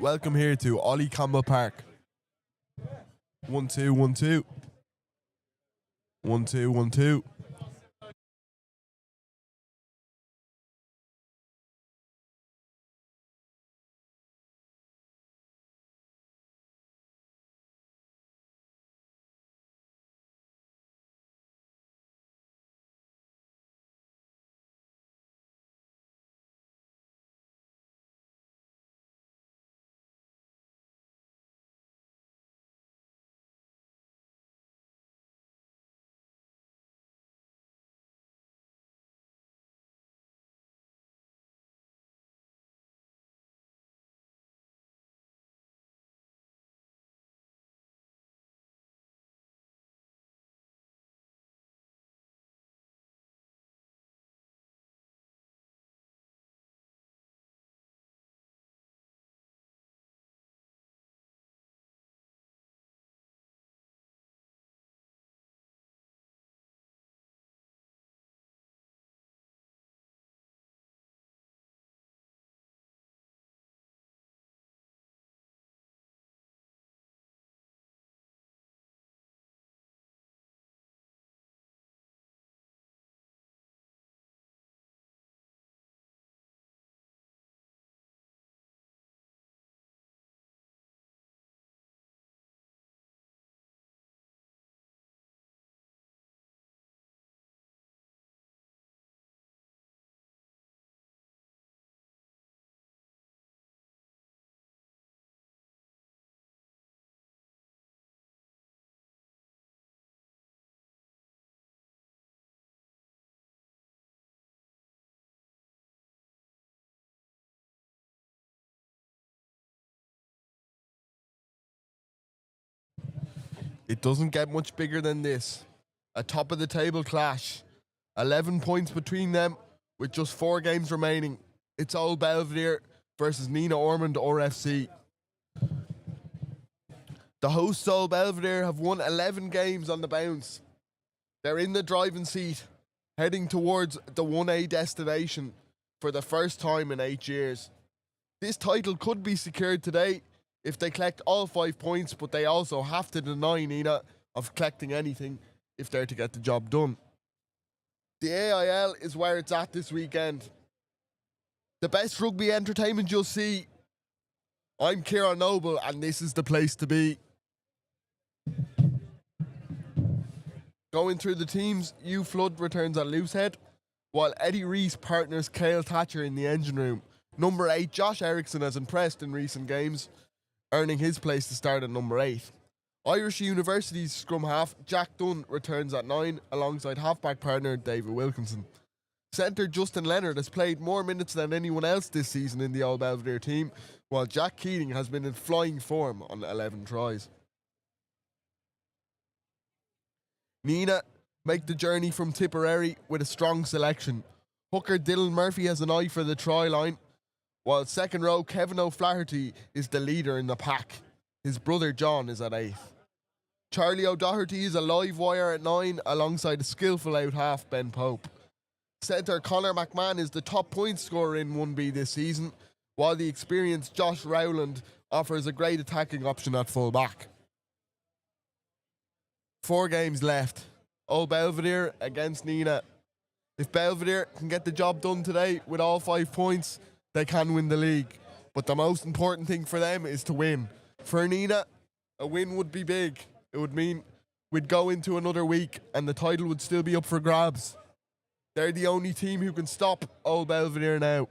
Welcome here to Ollie Campbell Park. 1 2 1 2. 1 2 1 2. It doesn't get much bigger than this. A top of the table clash. 11 points between them with just 4 games remaining. It's Old Belvedere versus Nenagh Ormond RFC. The hosts Old Belvedere have won 11 games on the bounce. They're in the driving seat, heading towards the 1A destination for the first time in 8 years. This title could be secured today if they collect all 5 points, but they also have to deny Nenagh of collecting anything if they're to get the job done. The AIL is where it's at this weekend. The best rugby entertainment you'll see. I'm Kieran Noble, and this is the place to be. Going through the teams, Hugh Flood returns at loosehead, while Eddie Reese partners Cale Thatcher in the engine room. Number 8, Josh Erickson has impressed in recent games, earning his place to start at number 8. Irish University's scrum half Jack Dunn returns at 9 alongside halfback partner David Wilkinson. Centre Justin Leonard has played more minutes than anyone else this season in the Old Belvedere team, while Jack Keating has been in flying form on 11 tries. Nenagh make the journey from Tipperary with a strong selection. Hooker Dylan Murphy has an eye for the try line, while second row Kevin O'Flaherty is the leader in the pack. His brother John is at 8th. Charlie O'Doherty is a live wire at 9 alongside a skillful out half Ben Pope. Centre Conor McMahon is the top point scorer in 1B this season, while the experienced Josh Rowland offers a great attacking option at full back. 4 games left. Old Belvedere against Nenagh. If Belvedere can get the job done today with all 5 points, they can win the league. But the most important thing for them is to win. For Nenagh, a win would be big. It would mean we'd go into another week and the title would still be up for grabs. They're the only team who can stop Old Belvedere now.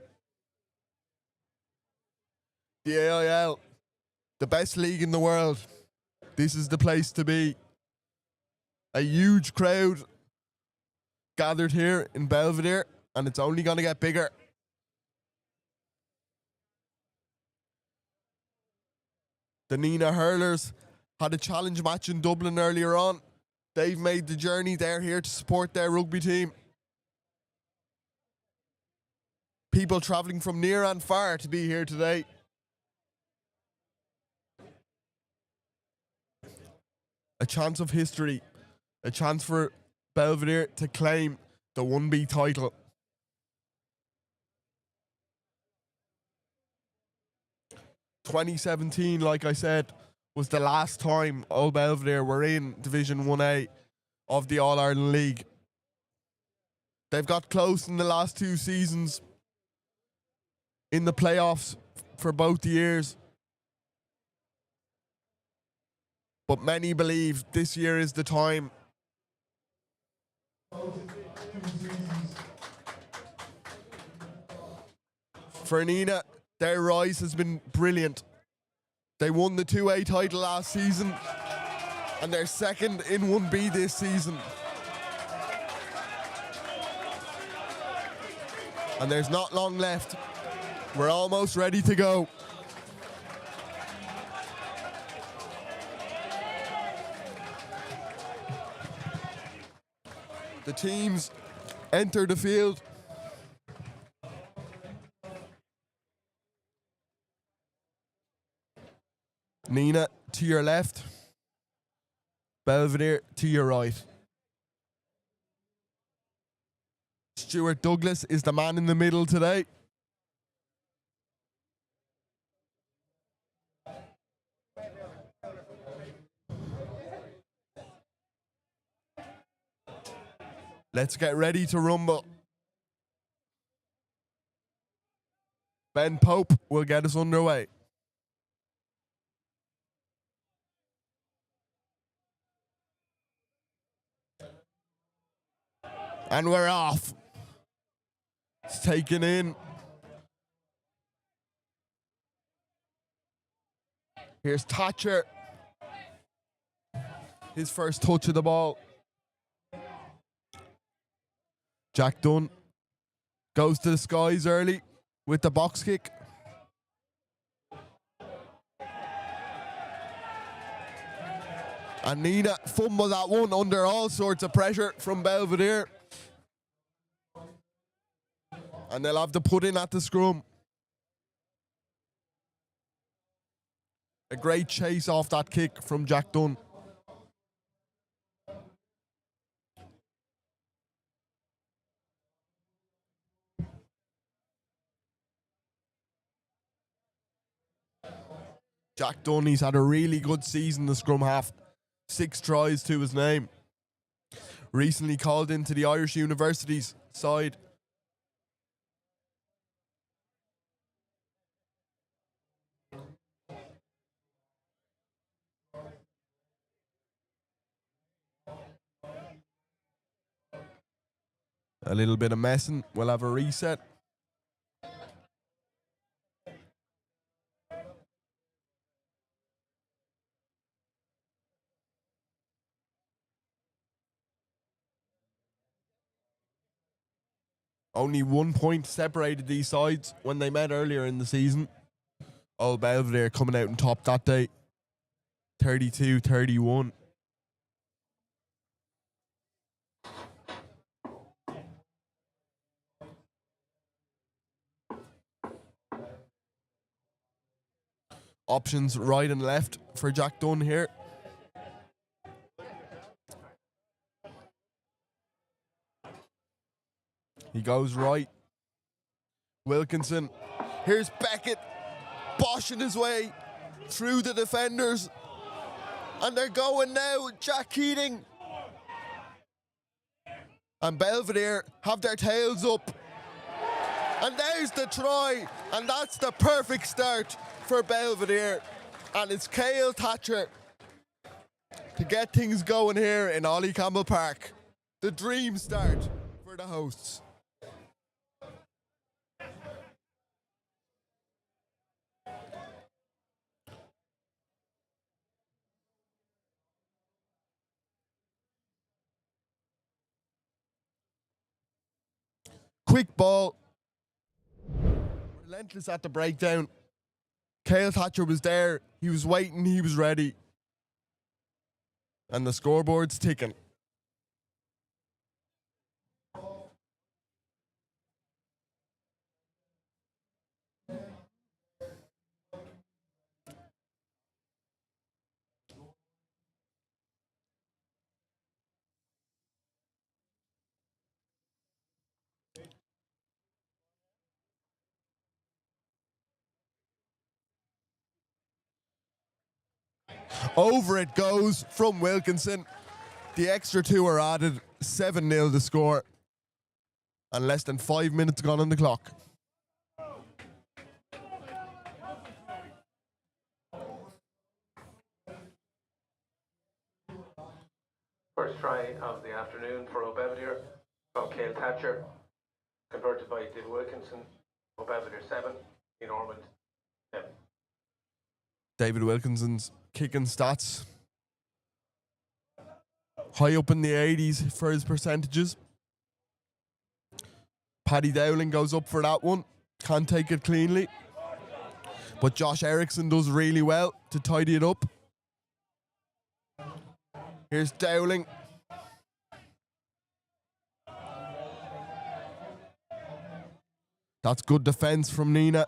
The AIL, the best league in the world. This is the place to be. A huge crowd gathered here in Belvedere, and it's only going to get bigger. The Nenagh Hurlers had a challenge match in Dublin earlier on. They've made the journey. They're here to support their rugby team. People travelling from near and far to be here today. A chance of history. A chance for Belvedere to claim the 1B title. 2017, like I said, was the last time Old Belvedere were in Division 1A of the All-Ireland League. They've got close in the last 2 seasons in the playoffs for both years. But many believe this year is the time. For Nenagh, their rise has been brilliant. They won the 2A title last season and they're second in 1B this season. And there's not long left. We're almost ready to go. The teams enter the field. Nenagh to your left, Belvedere to your right. Stuart Douglas is the man in the middle today. Let's get ready to rumble. Ben Pope will get us underway. And we're off. It's taken in. Here's Thatcher. His first touch of the ball. Jack Dunn goes to the skies early with the box kick. And Nenagh fumbled that one under all sorts of pressure from Belvedere. And they'll have to put in at the scrum. A great chase off that kick from Jack Dunn. Jack Dunn, he's had a really good season, the scrum half. 6 tries to his name. Recently called into the Irish Universities side. A little bit of messing. We'll have a reset. Only 1 point separated these sides when they met earlier in the season. Old Belvedere coming out on top that day. 32-31. Options right and left for Jack Dunn here. He goes right. Wilkinson. Here's Beckett boshing his way through the defenders. And they're going now. Jack Keating and Belvedere have their tails up. And there's the try. And that's the perfect start for Belvedere. And it's Cale Thatcher to get things going here in Ollie Campbell Park. The dream start for the hosts. Quick ball. Relentless at the breakdown. Cale Thatcher was there. He was waiting. He was ready. And the scoreboard's ticking. Over it goes from Wilkinson. The extra two are added. 7-0 the score. And less than 5 minutes gone on the clock. First try of the afternoon for Belvedere from Cale Thatcher, converted by David Wilkinson. Belvedere 7 in Ormond 10. David Wilkinson's kicking stats high up in the 80s for his percentages. Paddy Dowling goes up for that one. Can't take it cleanly. But Josh Erickson does really well to tidy it up. Here's Dowling. That's good defence from Nenagh.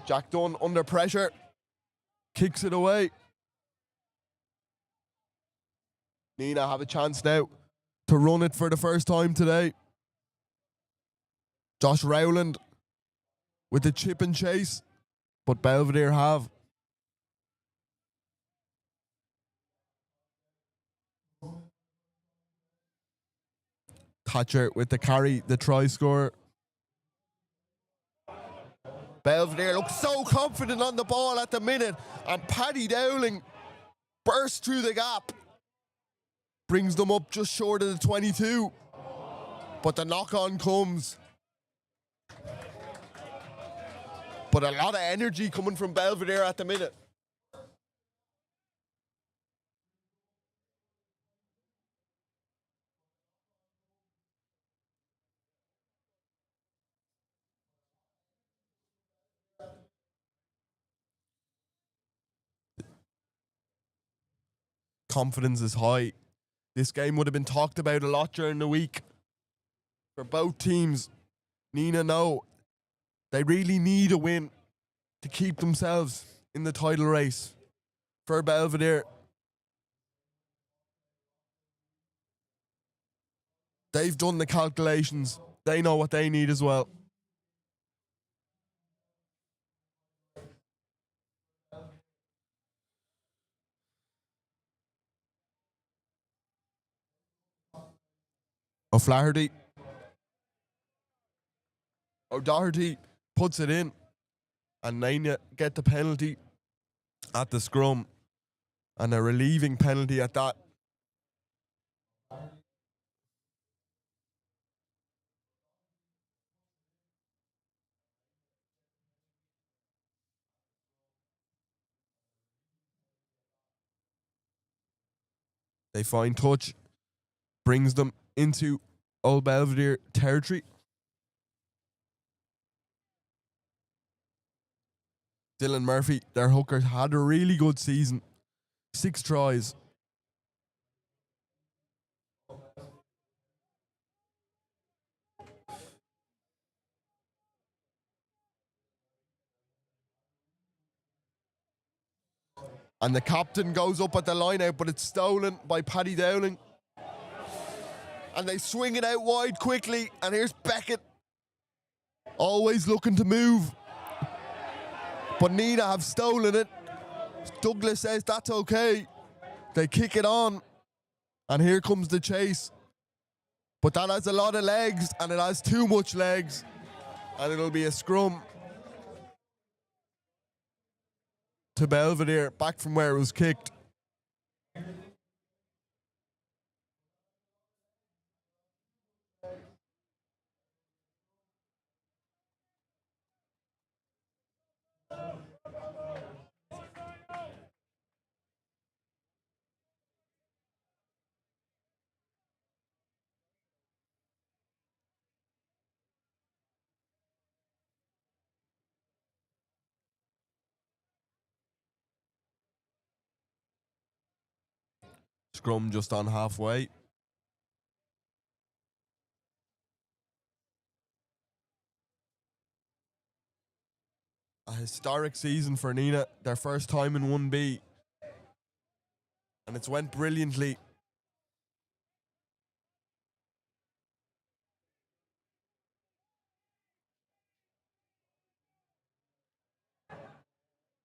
Jack Dunn under pressure. Kicks it away. Nenagh have a chance now to run it for the first time today. Josh Rowland with the chip and chase, but Belvedere have. Thatcher with the carry, the try scorer. Belvedere looks so confident on the ball at the minute, and Paddy Dowling bursts through the gap. Brings them up just short of the 22. But the knock-on comes. But a lot of energy coming from Belvedere at the minute. Confidence is high. This game would have been talked about a lot during the week. For both teams, Nenagh know they really need a win to keep themselves in the title race. For Belvedere, they've done the calculations. They know what they need as well. O'Flaherty. O'Doherty puts it in, and Nenagh get the penalty at the scrum, and a relieving penalty at that. They find touch, brings them into Old Belvedere territory. Dylan Murphy, their hooker, had a really good season. 6 tries. And the captain goes up at the line out, but it's stolen by Paddy Dowling. And they swing it out wide quickly. And here's Beckett. Always looking to move. But Nenagh have stolen it. Douglas says that's okay. They kick it on. And here comes the chase. But that has a lot of legs, and it has too much legs. And it'll be a scrum to Belvedere, back from where it was kicked. Scrum just on halfway. A historic season for Nenagh, their first time in 1B. And it's went brilliantly.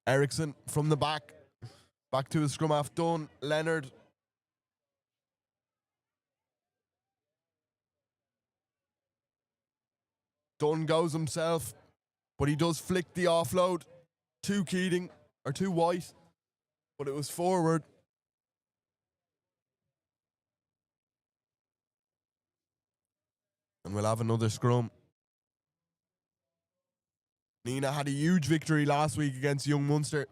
Ericsson from the back. Back to his scrum half done. Leonard. Dunn goes himself, but he does flick the offload to Keating, or to White, but it was forward. And we'll have another scrum. Nenagh had a huge victory last week against Young Munster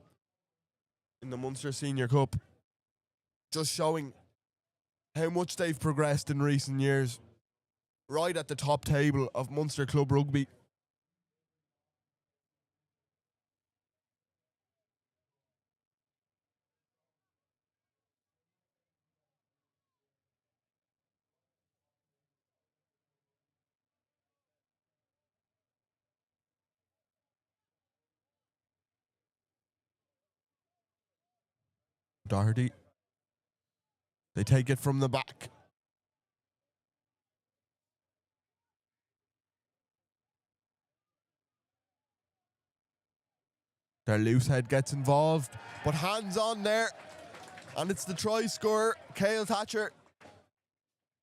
in the Munster Senior Cup, just showing how much they've progressed in recent years, right at the top table of Munster Club Rugby. Doherty. They take it from the back. Their loose head gets involved, but hands on there. And it's the try scorer, Cale Thatcher.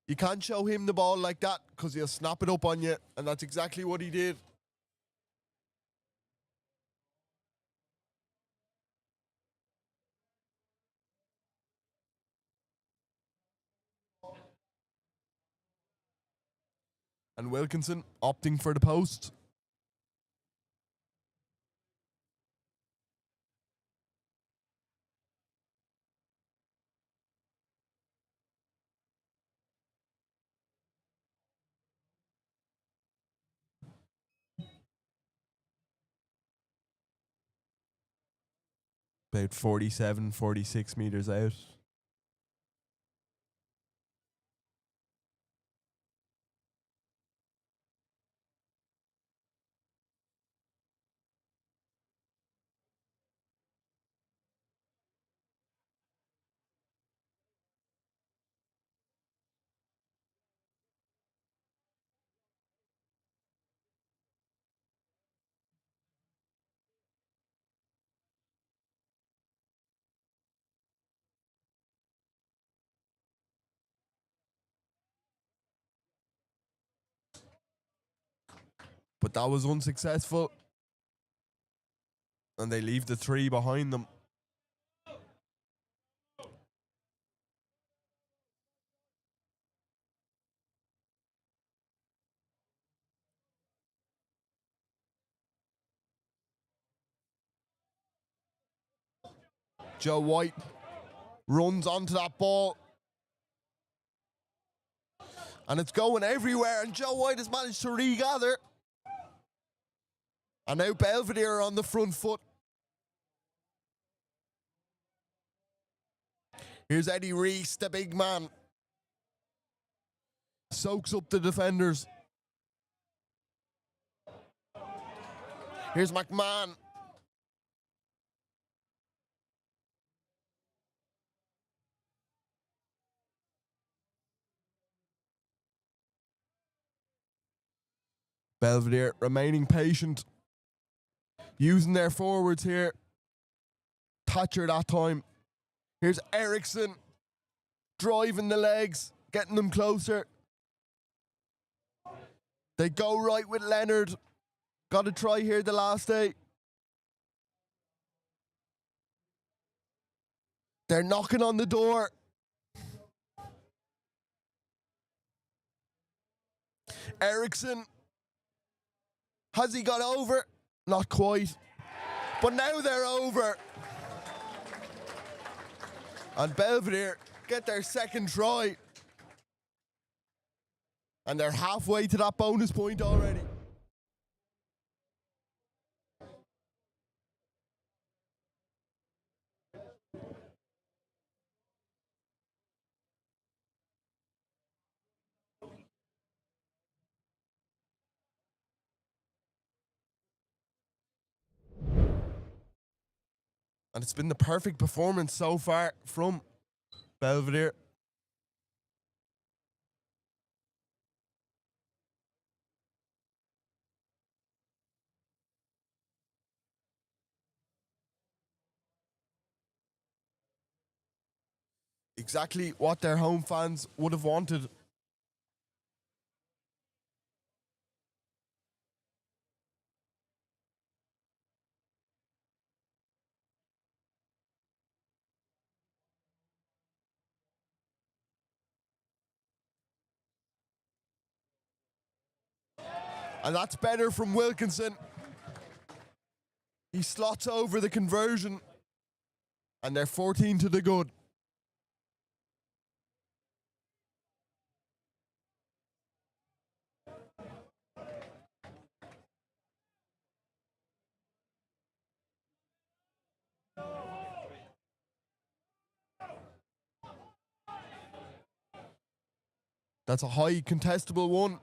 You can't show him the ball like that because he'll snap it up on you, and that's exactly what he did. And Wilkinson opting for the post. About 47, 46 metres out. But that was unsuccessful. And they leave the 3 behind them. Joe White runs onto that ball. And it's going everywhere, and Joe White has managed to regather. And now Belvedere on the front foot. Here's Eddie Reese, the big man. Soaks up the defenders. Here's McMahon. Belvedere remaining patient. Using their forwards here. Thatcher that time. Here's Ericsson. Driving the legs. Getting them closer. They go right with Leonard. Got to try here the last day. They're knocking on the door. Ericsson. Has he got over? Not quite. But now they're over. And Belvedere get their second try. And they're halfway to that bonus point already. And it's been the perfect performance so far from Belvedere. Exactly what their home fans would have wanted. And that's better from Wilkinson. He slots over the conversion. And they're 14 to the good. That's a high contestable one,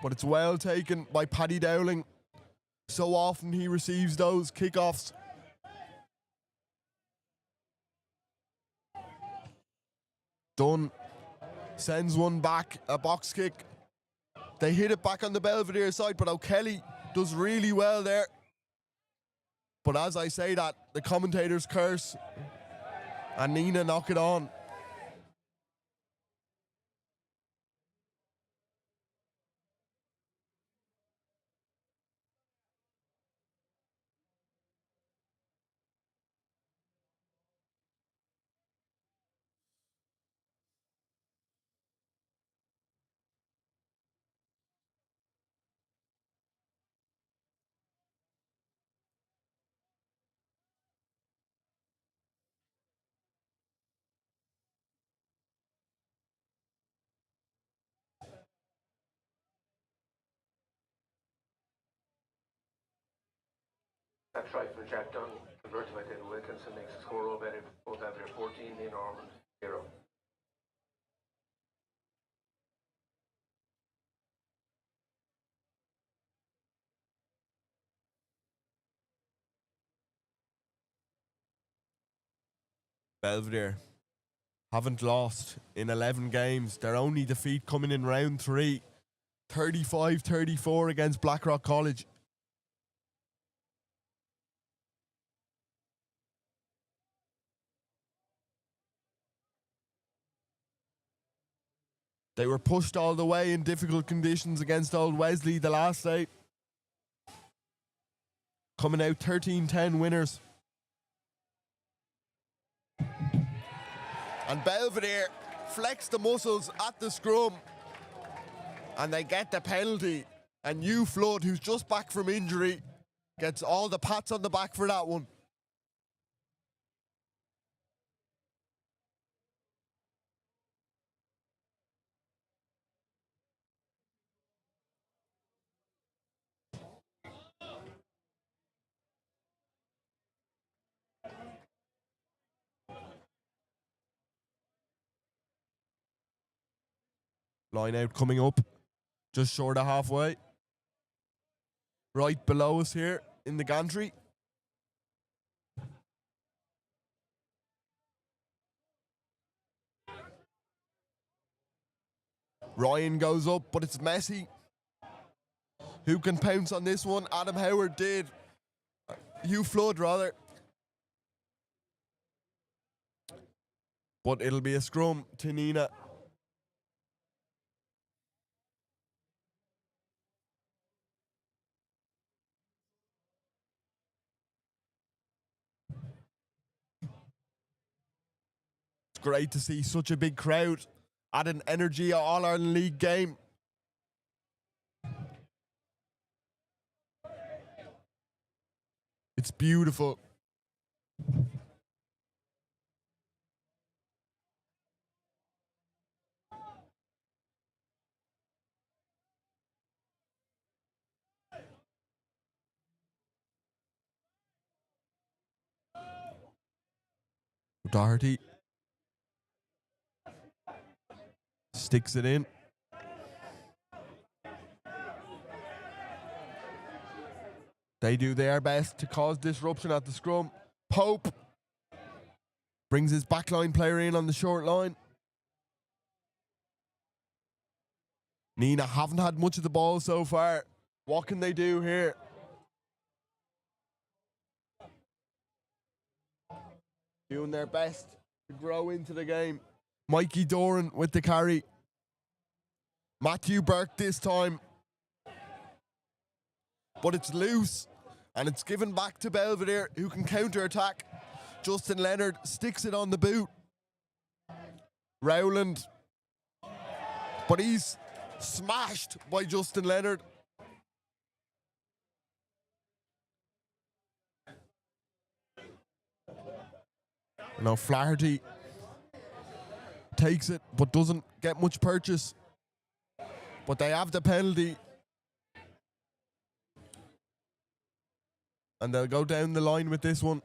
but it's well taken by Paddy Dowling. So often he receives those kickoffs. Dunn sends one back, a box kick. They hit it back on the Belvedere side, but O'Kelly does really well there. But as I say that, the commentators curse and Nenagh knock it on. That try from Jack Dunn, converted by David Wilkinson, makes the score Belvedere 14 in Ormond 0. Belvedere haven't lost in 11 games. Their only defeat coming in round 3. 35-34 against Blackrock College. They were pushed all the way in difficult conditions against Old Wesley the last day. Coming out 13-10 winners. And Belvedere flex the muscles at the scrum. And they get the penalty. And Hugh Flood, who's just back from injury, gets all the pats on the back for that one. Line out coming up, just short of halfway. Right below us here in the gantry. Ryan goes up, but it's messy. Who can pounce on this one? Adam Howard did. Hugh Flood, rather. But it'll be a scrum to Nenagh. It's great to see such a big crowd at an Energy All-Ireland League game. It's beautiful. Doherty sticks it in. They do their best to cause disruption at the scrum. Pope brings his backline player in on the short line. Nenagh haven't had much of the ball so far. What can they do here? Doing their best to grow into the game. Mikey Doran with the carry. Matthew Burke this time. But it's loose. And it's given back to Belvedere, who can counter-attack. Justin Leonard sticks it on the boot. Rowland. But he's smashed by Justin Leonard. Now Flaherty takes it, but doesn't get much purchase. But they have the penalty. And they'll go down the line with this one.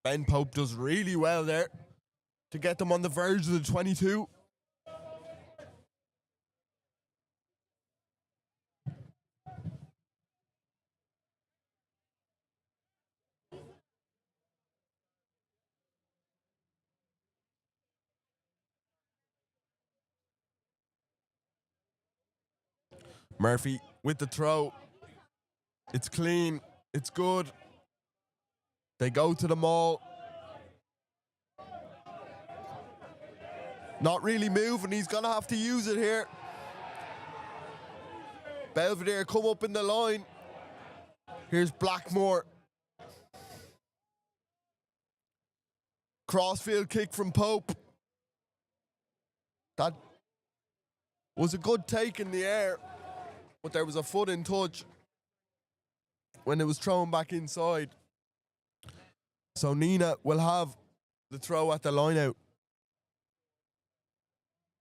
Ben Pope does really well there to get them on the verge of the 22. Murphy with the throw. It's clean. It's good. They go to the maul. Not really moving. He's going to have to use it here. Belvedere come up in the line. Here's Blackmore. Crossfield kick from Pope. That was a good take in the air, but there was a foot in touch when it was thrown back inside. So Nenagh will have the throw at the line out.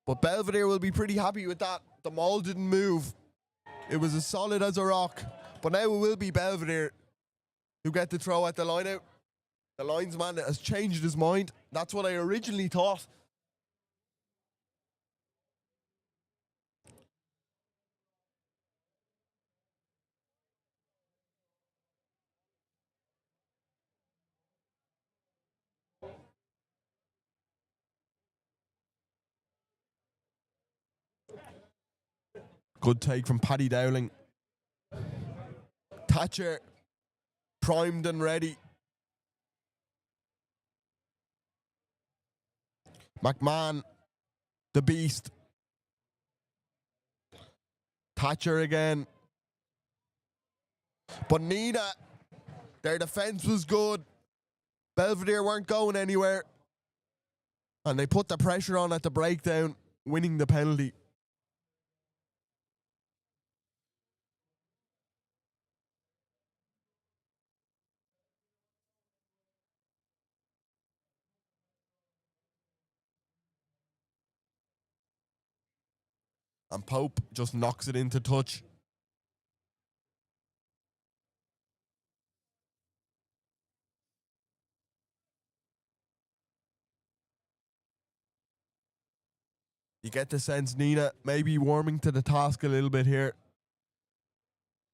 But Belvedere will be pretty happy with that. The maul didn't move. It was as solid as a rock. But now it will be Belvedere who get the throw at the line out. The linesman has changed his mind. That's what I originally thought. Good take from Paddy Dowling. Thatcher primed and ready. McMahon, the beast. Thatcher again. But Nenagh, their defence was good. Belvedere weren't going anywhere. And they put the pressure on at the breakdown, winning the penalty. And Pope just knocks it into touch. You get the sense Nenagh maybe warming to the task a little bit here.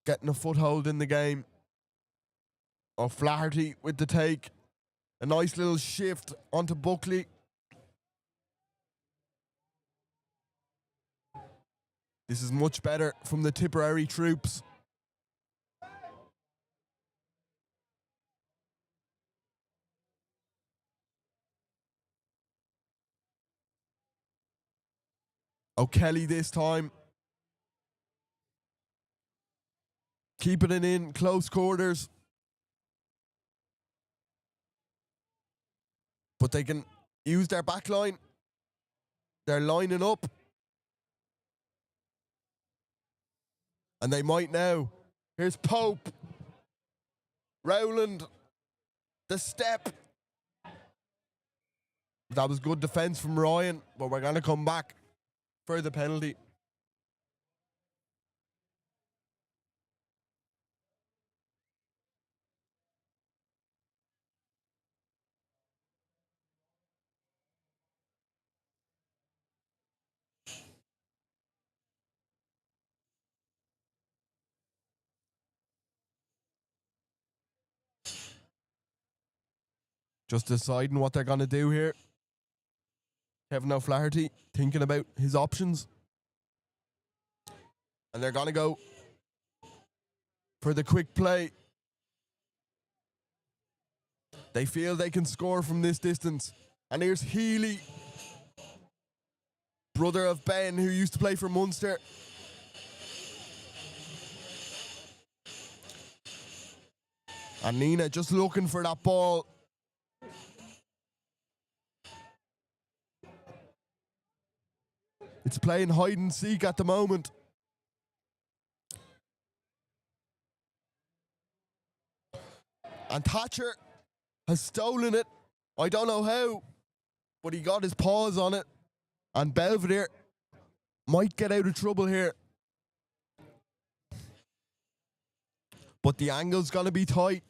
Getting a foothold in the game. Oh, Flaherty with the take. A nice little shift onto Buckley. This is much better from the Tipperary troops. O'Kelly this time. Keeping it in close quarters. But they can use their back line. They're lining up. And they might now. Here's Pope. Rowland. The step. That was good defence from Ryan, but we're going to come back for the penalty. Just deciding what they're going to do here. Kevin O'Flaherty thinking about his options. And they're going to go for the quick play. They feel they can score from this distance. And here's Healy, brother of Ben, who used to play for Munster. And Nenagh just looking for that ball. It's playing hide and seek at the moment. And Thatcher has stolen it. I don't know how, but he got his paws on it. And Belvedere might get out of trouble here. But the angle's going to be tight.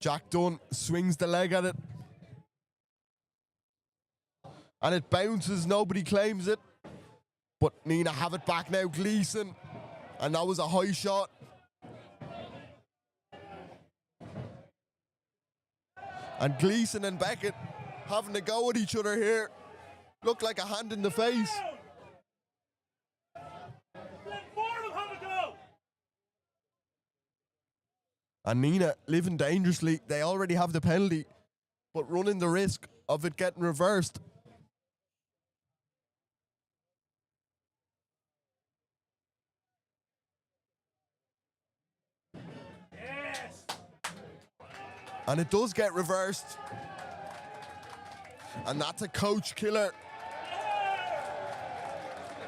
Jack Dunn swings the leg at it. And it bounces, nobody claims it. But Nenagh have it back now, Gleeson. And that was a high shot. And Gleeson and Beckett having a go at each other here. Looked like a hand in the face. And Nenagh living dangerously. They already have the penalty, but running the risk of it getting reversed. Yes. And it does get reversed. And that's a coach killer.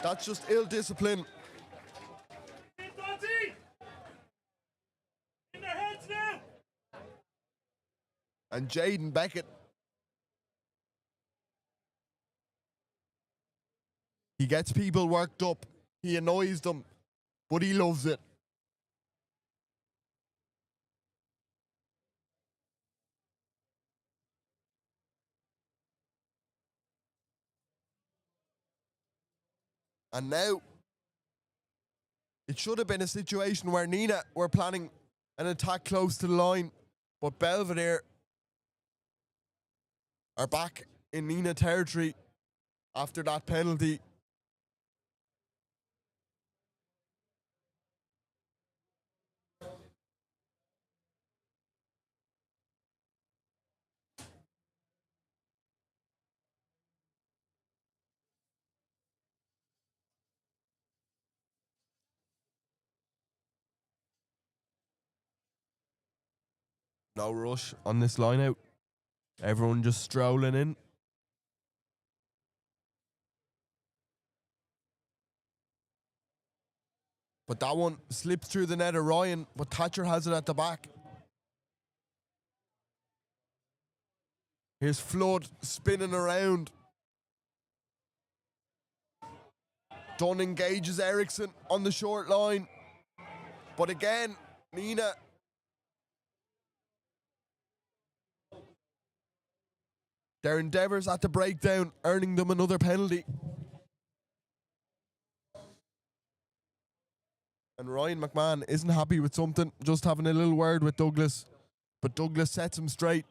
That's just ill discipline. And Jaden Beckett, he gets people worked up. He annoys them, but he loves it. And now, it should have been a situation where Nenagh were planning an attack close to the line, but Belvedere are back in Nenagh territory after that penalty. No rush on this line out. Everyone just strolling in. But that one slips through the net of Ryan, but Thatcher has it at the back. Here's Flood spinning around. Dunn engages Eriksson on the short line. But again, Nenagh their endeavours at the breakdown, earning them another penalty. And Ryan McMahon isn't happy with something, just having a little word with Douglas. But Douglas sets him straight.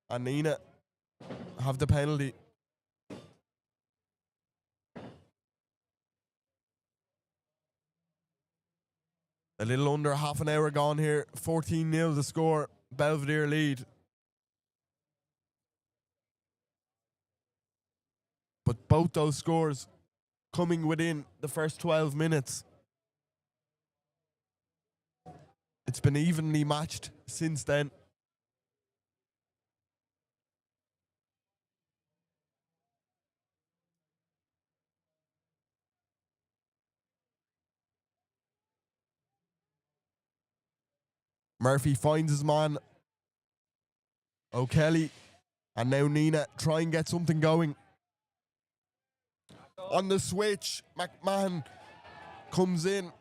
And Nenagh have the penalty. A little under half an hour gone here. 14-0 the score. Belvedere lead. But both those scores coming within the first 12 minutes. It's been evenly matched since then. Murphy finds his man, O'Kelly, and now Nenagh try and get something going. On the switch, McMahon comes in.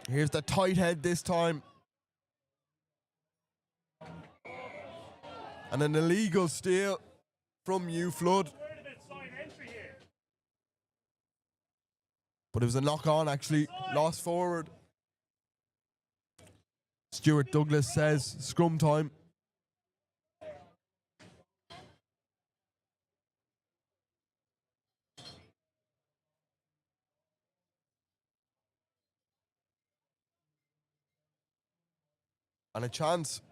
Here's the tight head this time. And an illegal steal from Hugh Flood. But it was a knock on, actually. Lost forward. Stuart Douglas says scrum time. And a chance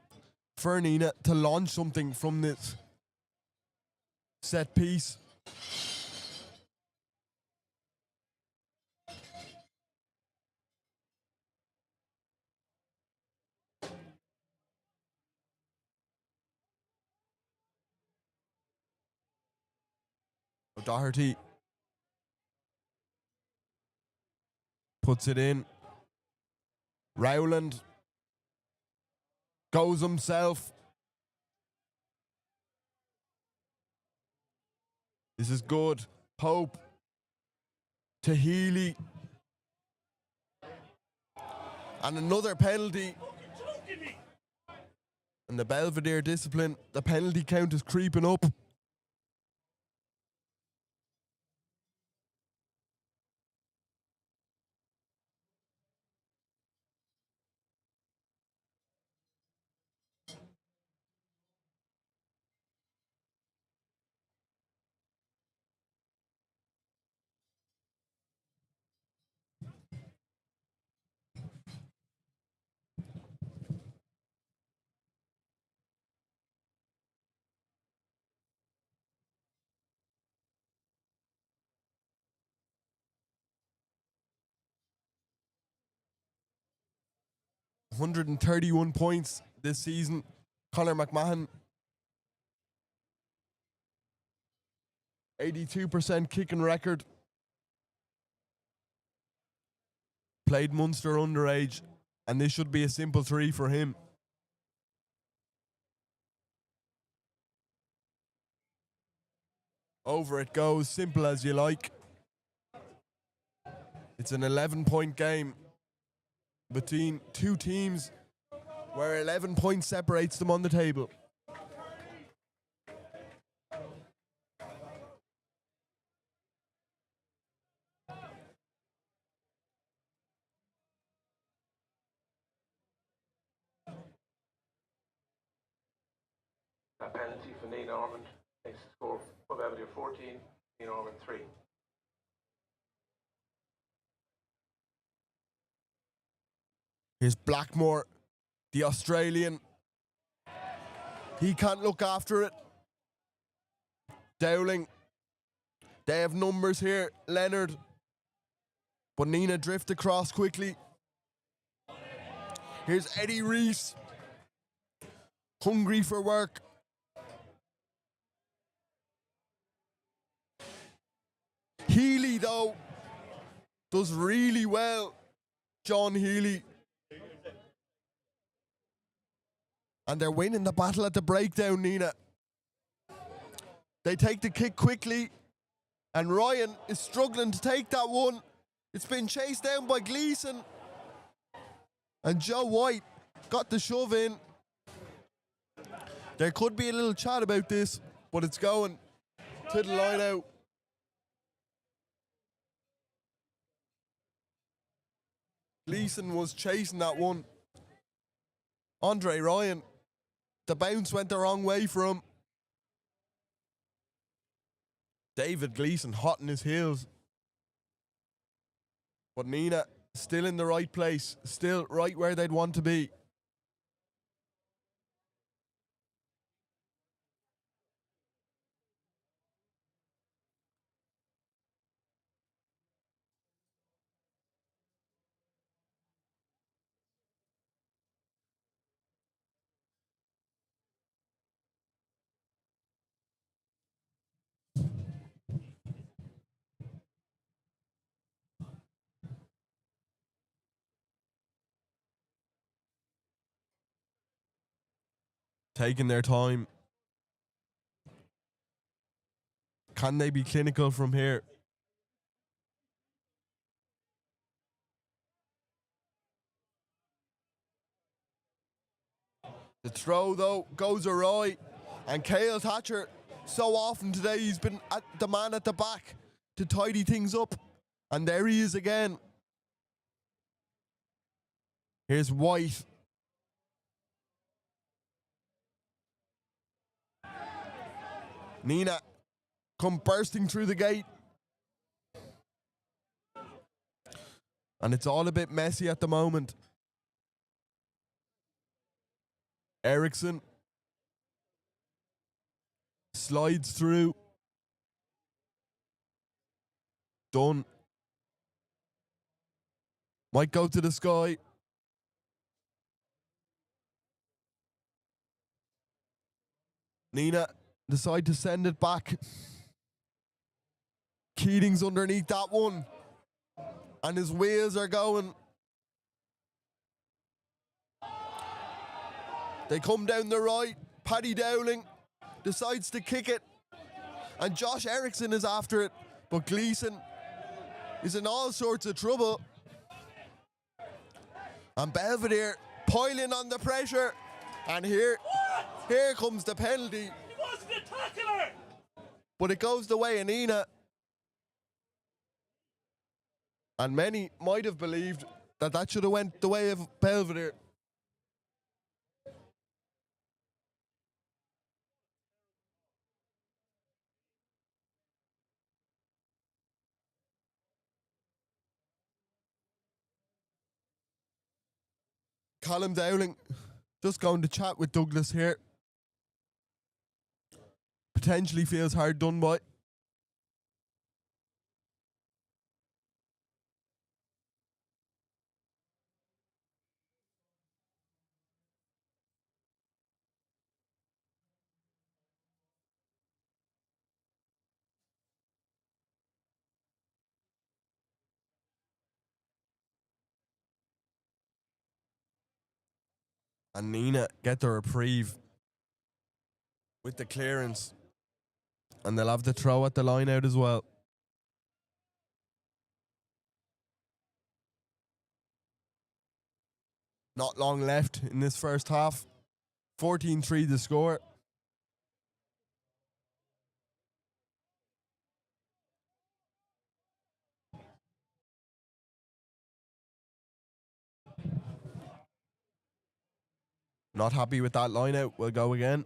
for Nenagh to launch something from this set piece. O'Doherty puts it in. Rowland goes himself. This is good. Pope to Healy. And another penalty. And the Belvedere discipline, the penalty count is creeping up. $131 points this season. Conor McMahon, 82% kicking record. Played Munster underage, and this should be a simple 3 for him. Over it goes, simple as you like. It's an 11-point game between two teams where 11 points separates them on the table. A penalty for Nenagh Ormond makes the score for Belvedere 14, Nenagh Ormond 3. Here's Blackmore, the Australian. He can't look after it. Dowling. They have numbers here. Leonard. But Nenagh drift across quickly. Here's Eddie Reese. Hungry for work. Healy, though, does really well. John Healy. And they're winning the battle at the breakdown, Nenagh. They take the kick quickly. And Ryan is struggling to take that one. It's been chased down by Gleeson. And Joe White got the shove in. There could be a little chat about this, but it's going to the line out. Gleeson was chasing that one. Andre Ryan, the bounce went the wrong way for him. David Gleeson hot in his heels. But Nenagh still in the right place, still right where they'd want to be. Taking their time. Can they be clinical from here? The throw, though, goes awry. And Cale Thatcher, so often today, he's been the man at the back to tidy things up. And there he is again. Here's White. Nenagh come bursting through the gate. And it's all a bit messy at the moment. Eriksson slides through. Done. Might go to the sky. Nenagh decide to send it back. Keating's underneath that one. And his wheels are going. They come down the right. Paddy Dowling decides to kick it. And Josh Eriksson is after it. But Gleeson is in all sorts of trouble. And Belvedere piling on the pressure. And here comes the penalty. It wasn't a tackler! But it goes the way of Nenagh. And many might have believed that should have went the way of Belvedere. Colin Dowling just going to chat with Douglas here. Potentially feels hard done by. And Nenagh get the reprieve with the clearance. And they'll have the throw at the line out as well. Not long left in this first half. 14-3 the score. Not happy with that line out. We'll go again.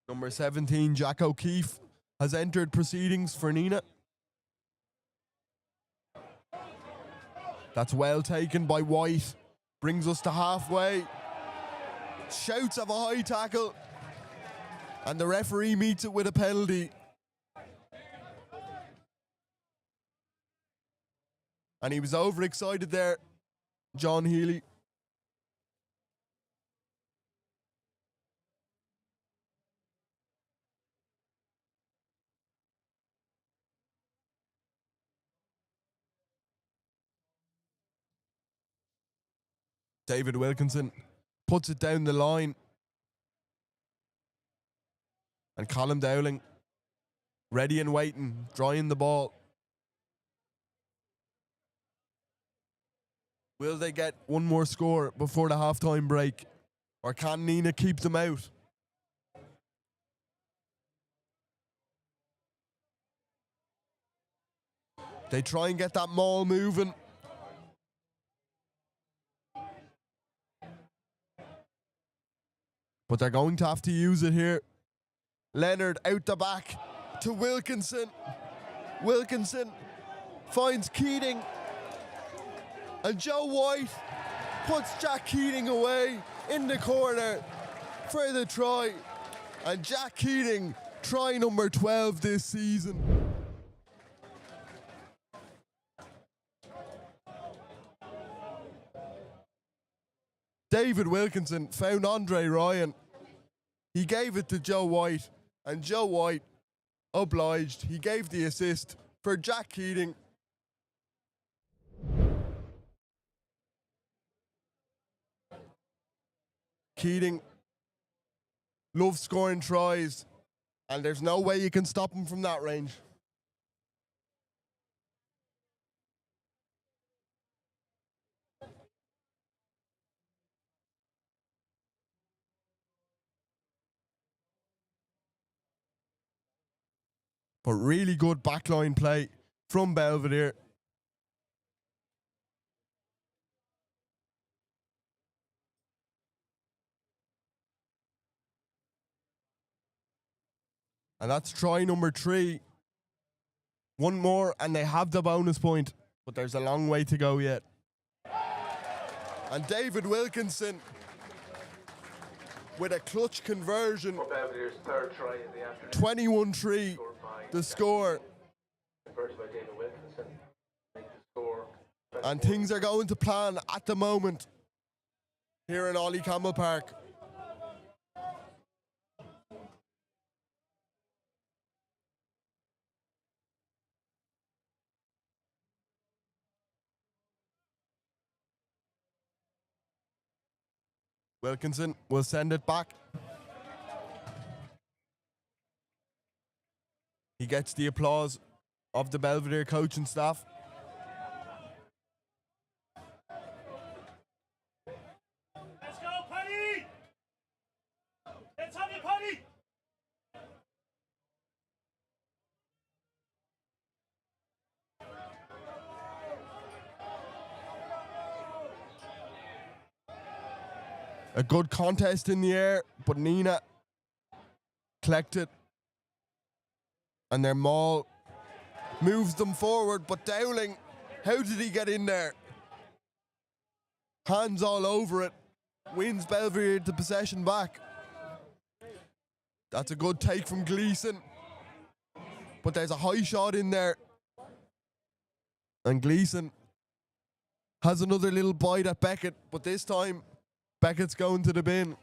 Number 17, Jack O'Keefe, has entered proceedings for Nenagh. That's well taken by White. Brings us to halfway. Shouts of a high tackle. And the referee meets it with a penalty. And he was overexcited there, John Healy. David Wilkinson puts it down the line. And Colin Dowling, ready and waiting, drawing the ball. Will they get one more score before the halftime break? Or can Nenagh keep them out? They try and get that maul moving. But they're going to have to use it here. Leonard out the back to Wilkinson. Wilkinson finds Keating. And Joe White puts Jack Keating away in the corner for the try. And Jack Keating, try number 12 this season. David Wilkinson found Andre Ryan. He gave it to Joe White, and Joe White obliged. He gave the assist for Jack Keating. Keating loves scoring tries, And there's no way you can stop him from that range. But really good backline play from Belvedere. And that's try number 3. One more and they have the bonus point, but there's a long way to go yet. And David Wilkinson with a clutch conversion. For Belvedere's third try in the afternoon. 21-3, the score. Converted by David Wilkinson. Make the score. And things are going to plan at the moment here in Ollie Campbell Park. Wilkinson will send it back. He gets the applause of the Belvedere coaching staff. Let's go, Paddy! Let's have you, Paddy! A good contest in the air, but Nenagh collected. And their maul moves them forward, but Dowling, how did he get in there? Hands all over it. Wins Belvedere the possession back. That's a good take from Gleeson. But there's a high shot in there. And Gleeson has another little bite at Beckett, but this time Beckett's going to the bin.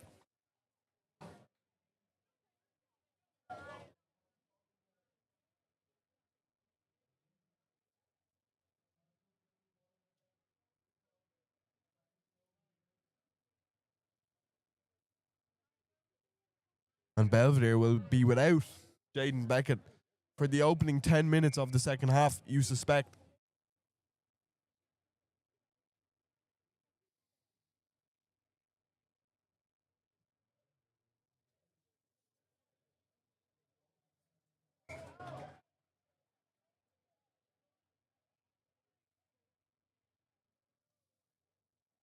And Belvedere will be without Jaden Beckett for the opening 10 minutes of the second half, you suspect.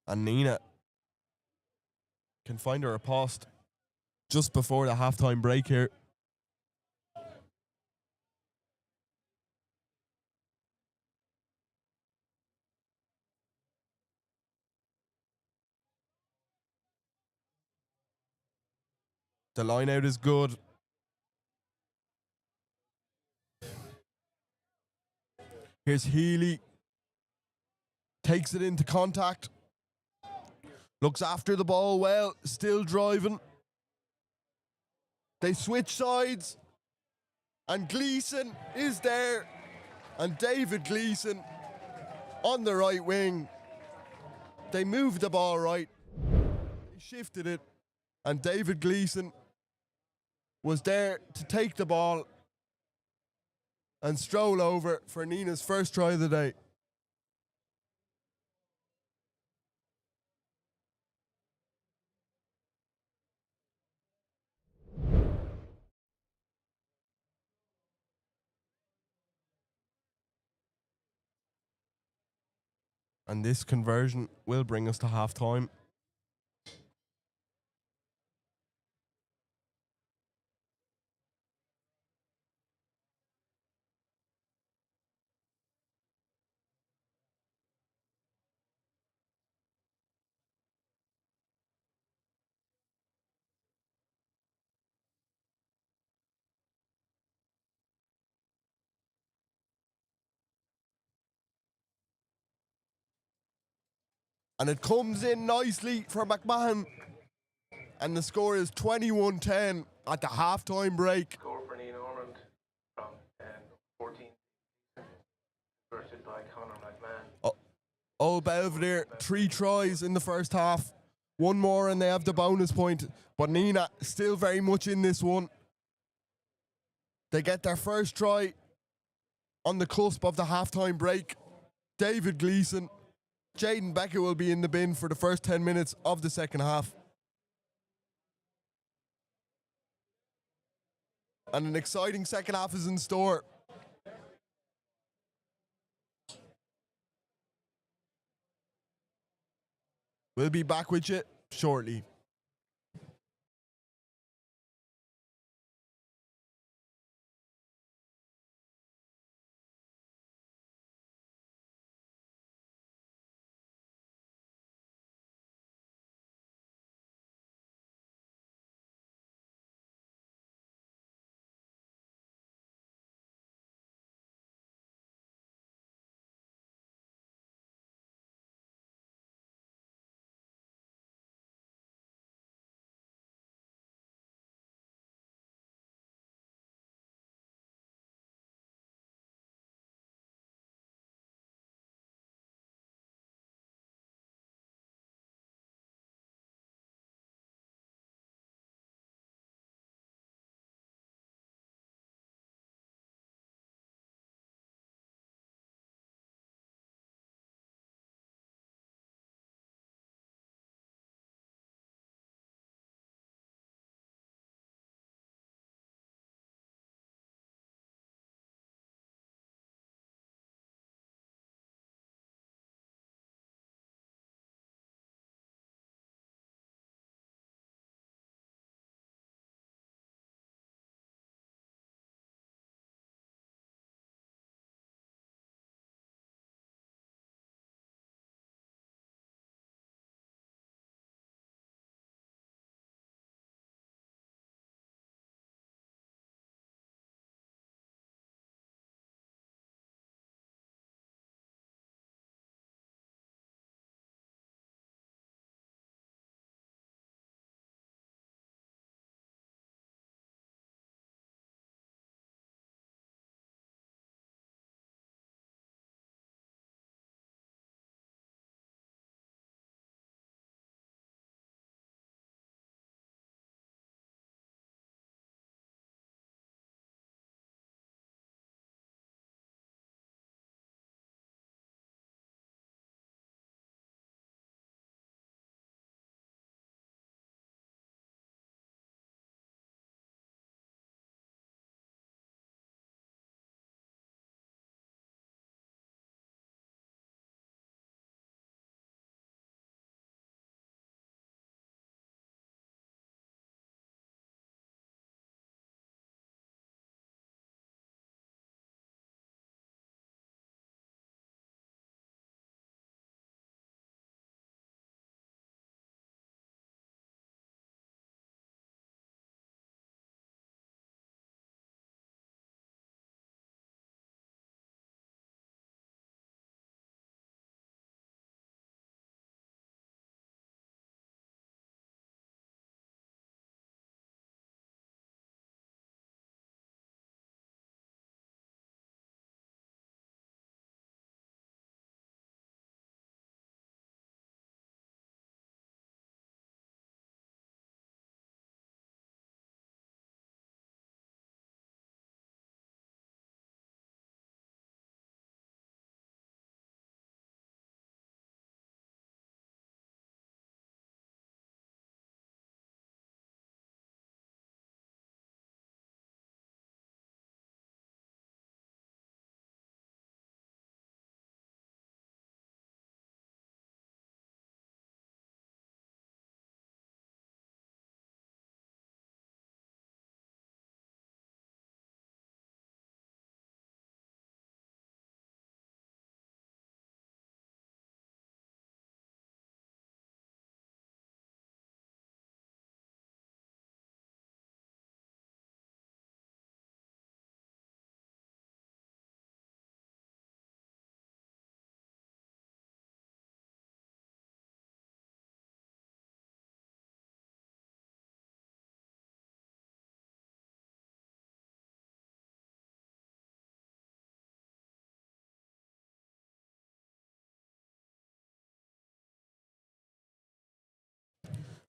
And Nenagh can find her a post just before the halftime break here. The line out is good. Here's Healy. Takes it into contact. Looks after the ball well. Still driving. They switch sides. And Gleeson is there. And David Gleeson on the right wing. They moved the ball right. They shifted it. And David Gleeson was there to take the ball and stroll over for Nenagh's first try of the day. And this conversion will bring us to half-time. And it comes in nicely for McMahon. And the score is 21-10 at the halftime break. Score for Ormond from 14. Converted by Conor McMahon. Old Belvedere, 3 tries in the first half. One more and they have the bonus point. But Nenagh still very much in this one. They get their first try on the cusp of the halftime break. David Gleeson. Jaden Beckett will be in the bin for the first 10 minutes of the second half. And an exciting second half is in store. We'll be back with you shortly.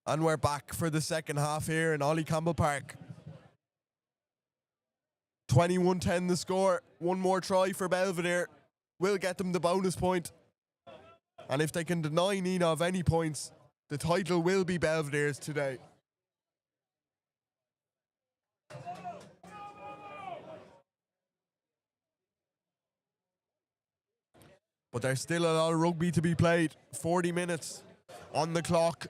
And we're back for the second half here in Ollie Campbell Park. 21-10 the score. One more try for Belvedere will get them the bonus point. And if they can deny Nenagh of any points, the title will be Belvedere's today. But there's still a lot of rugby to be played. 40 minutes on the clock.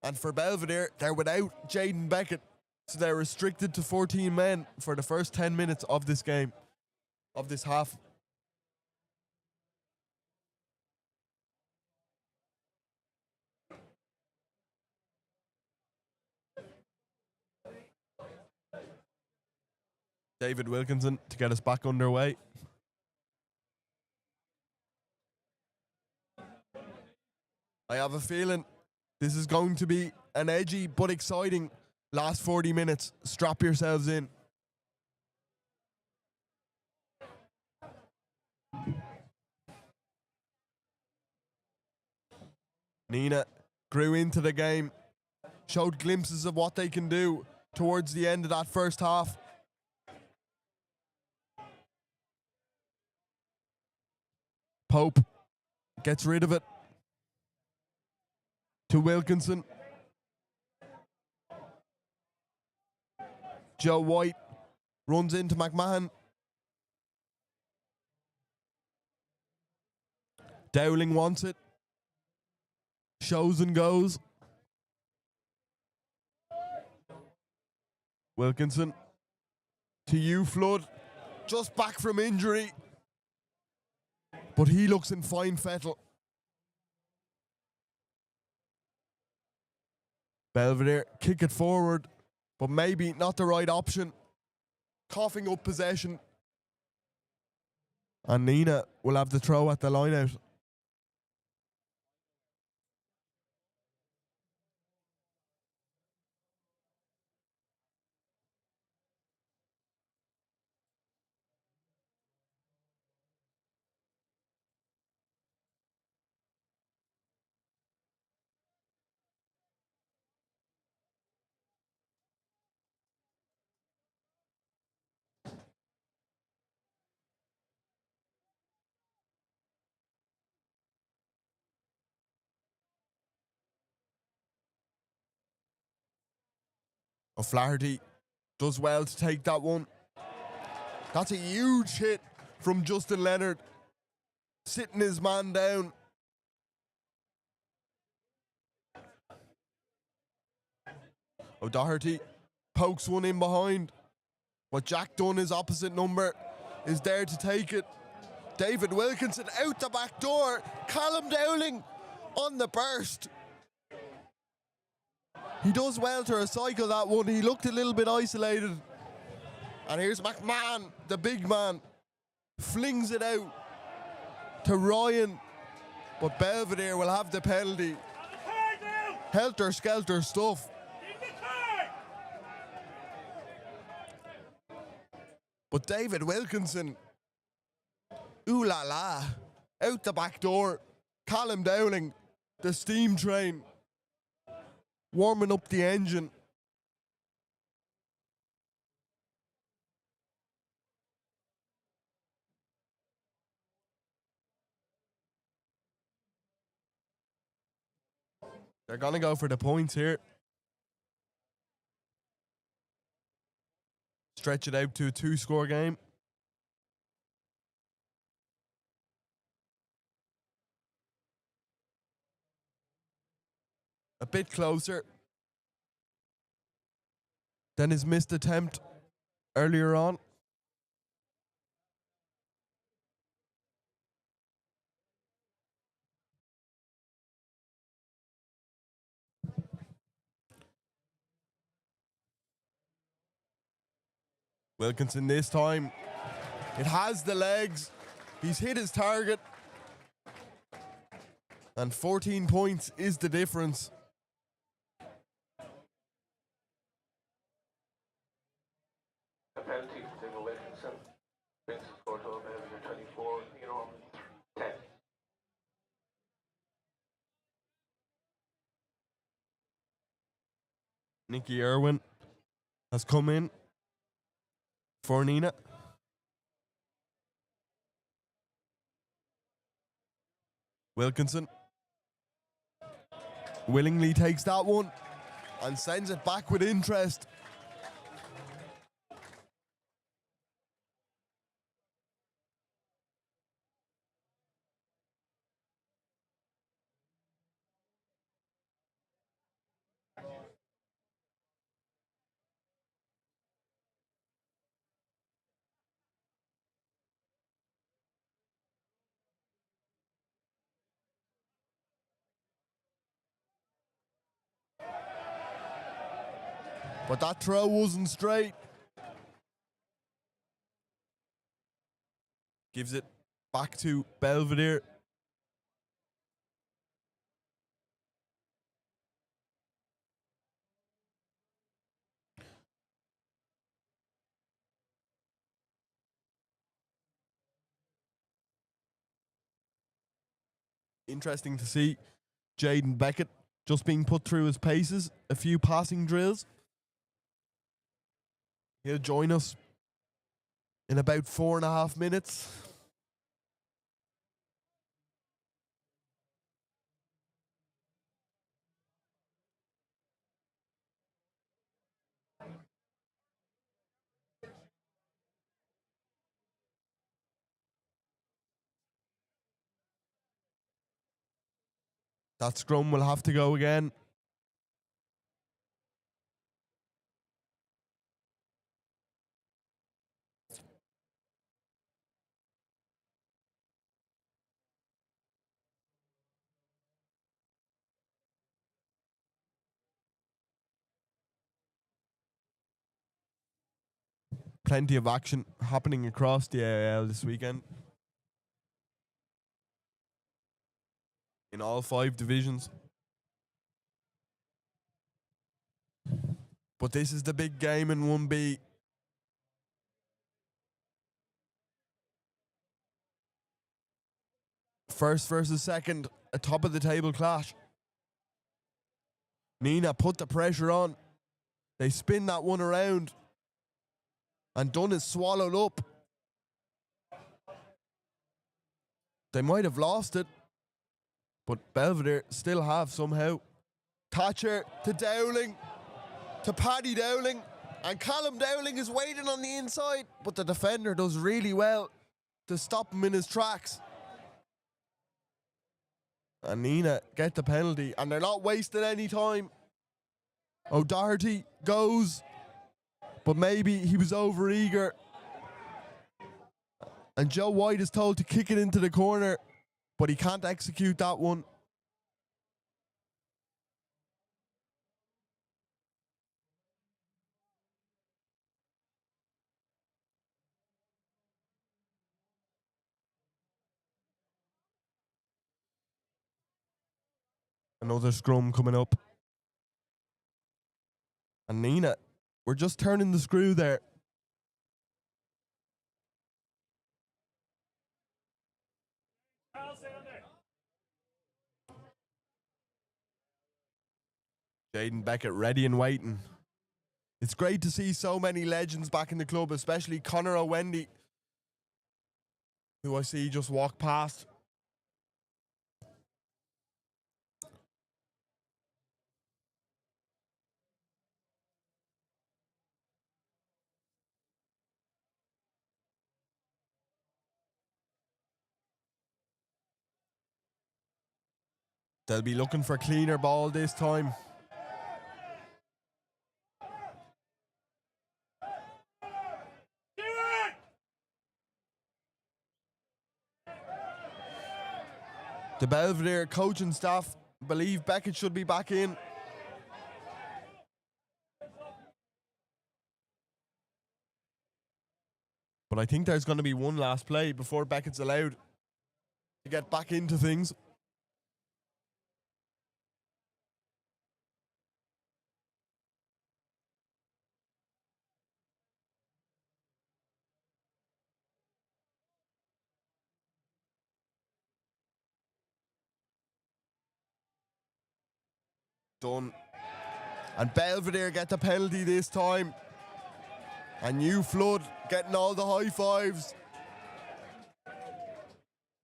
And for Belvedere, they're without Jaden Beckett. So they're restricted to 14 men for the first 10 minutes of this game, of this half. David Wilkinson to get us back underway. I have a feeling this is going to be an edgy but exciting last 40 minutes. Strap yourselves in. Nenagh grew into the game, showed glimpses of what they can do towards the end of that first half. Pope gets rid of it to Wilkinson. Joe White runs into McMahon. Dowling wants it. Shows and goes. Wilkinson to you, Flood. Just back from injury. But he looks in fine fettle. Belvedere kick it forward, but maybe not the right option. Coughing up possession. And Nenagh will have the throw at the line out. O'Flaherty does well to take that one. That's a huge hit from Justin Leonard. Sitting his man down. O'Doherty pokes one in behind. But Jack Dunn, his opposite number, is there to take it. David Wilkinson out the back door. Callum Dowling on the burst. He does well to recycle that one. He looked a little bit isolated. And here's McMahon, the big man. Flings it out to Ryan. But Belvedere will have the penalty. Helter-skelter stuff. But David Wilkinson, ooh la la, out the back door. Callum Dowling, the steam train, warming up the engine. They're going to go for the points here. Stretch it out to a 2-score game. A bit closer than his missed attempt earlier on. Wilkinson this time. It has the legs. He's hit his target. And 14 points is the difference. A penalty for David Wilkinson brings the score to Belvedere 24, Ormond 10. Nicky Irwin has come in. for Nenagh. Wilkinson willingly takes that one and sends it back with interest. But that throw wasn't straight. Gives it back to Belvedere. Interesting to see Jaden Beckett just being put through his paces, a few passing drills. He'll join us in about 4.5 minutes. That scrum will have to go again. Plenty of action happening across the AIL this weekend. In all 5 divisions. But this is the big game in 1B. First versus second, a top of the table clash. Nenagh put the pressure on. They spin that one around. And Dunn is swallowed up. They might have lost it. But Belvedere still have somehow. Thatcher to Dowling. To Paddy Dowling. And Callum Dowling is waiting on the inside. But the defender does really well to stop him in his tracks. And Nenagh get the penalty. And they're not wasting any time. O'Doherty goes. But maybe he was over eager. And Joe White is told to kick it into the corner. But he can't execute that one. Another scrum coming up. And Nenagh, we're just turning the screw there. Jaden Beckett ready and waiting. It's great to see so many legends back in the club, especially Conor O'Wendy, who I see just walk past. They'll be looking for cleaner ball this time. The Belvedere coaching staff believe Beckett should be back in. But I think there's going to be one last play before Beckett's allowed to get back into things. Done. And Belvedere get the penalty this time. And New Flood getting all the high fives.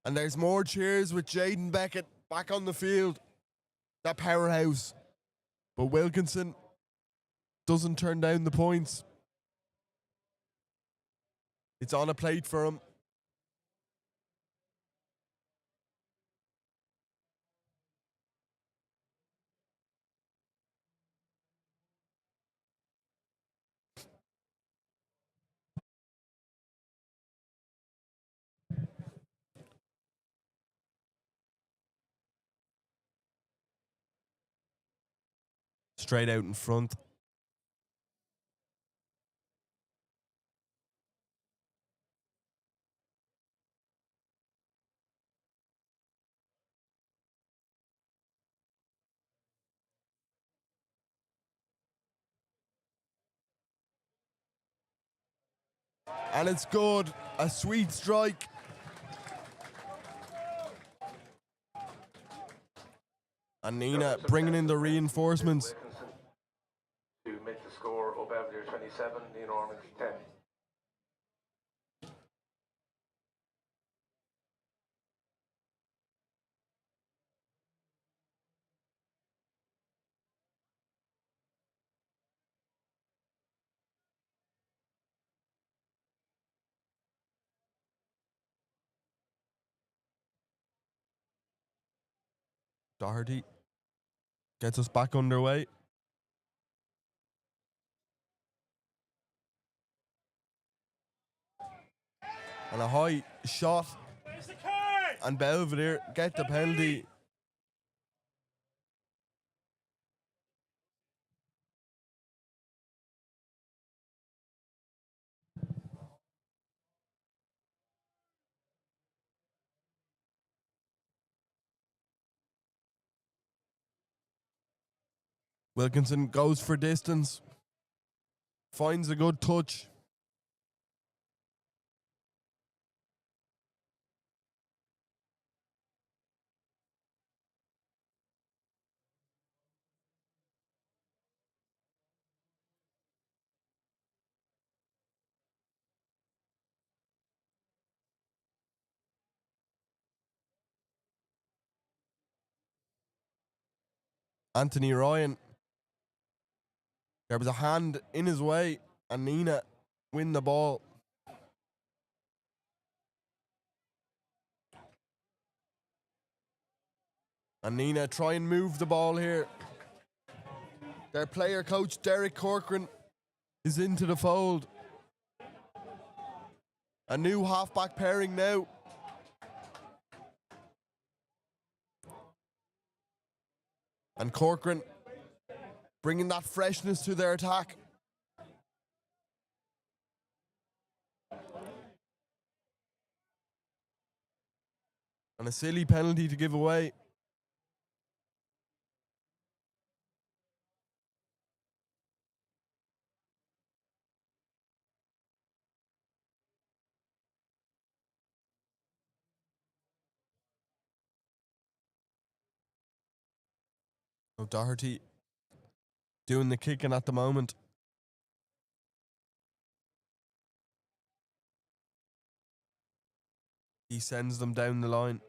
And there's more cheers with Jaden Beckett back on the field. That powerhouse. But Wilkinson doesn't turn down the points. It's on a plate for him. Straight out in front. And it's good. A sweet strike. And Nenagh bringing in the reinforcements. To make the score, Belvedere 27, Ormond 10. Doherty gets us back underway. And a high shot. Where's the card? And Belvedere get the penalty. Wilkinson goes for distance. Finds a good touch. Anthony Ryan. There was a hand in his way, and Nenagh win the ball. And Nenagh try and move the ball here. Their player coach, Derek Corcoran, is into the fold. A new halfback pairing now. And Corcoran bringing that freshness to their attack. And a silly penalty to give away. O'Doherty doing the kicking at the moment. He sends them down the line.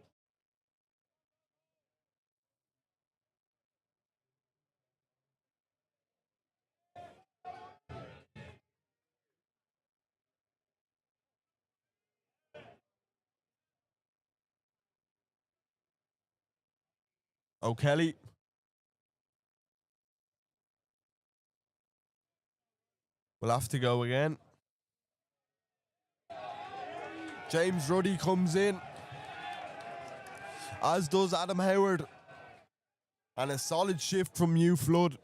O'Kelly. We'll have to go again. James Ruddy comes in, as does Adam Howard. And a solid shift from New Flood.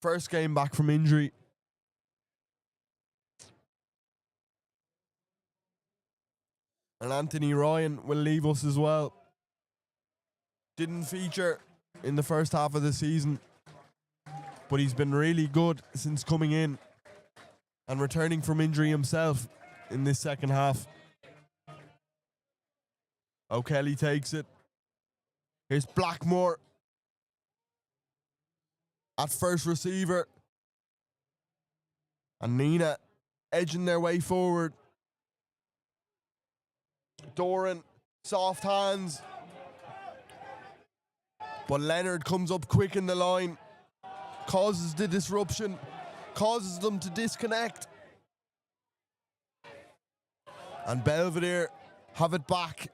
First game back from injury. And Anthony Ryan will leave us as well. Didn't feature in the first half of the season, but he's been really good since coming in and returning from injury himself in this second half. O'Kelly takes it. Here's Blackmore at first receiver. And Nenagh edging their way forward. Doran, soft hands. But Leonard comes up quick in the line, causes the disruption, causes them to disconnect. And Belvedere have it back.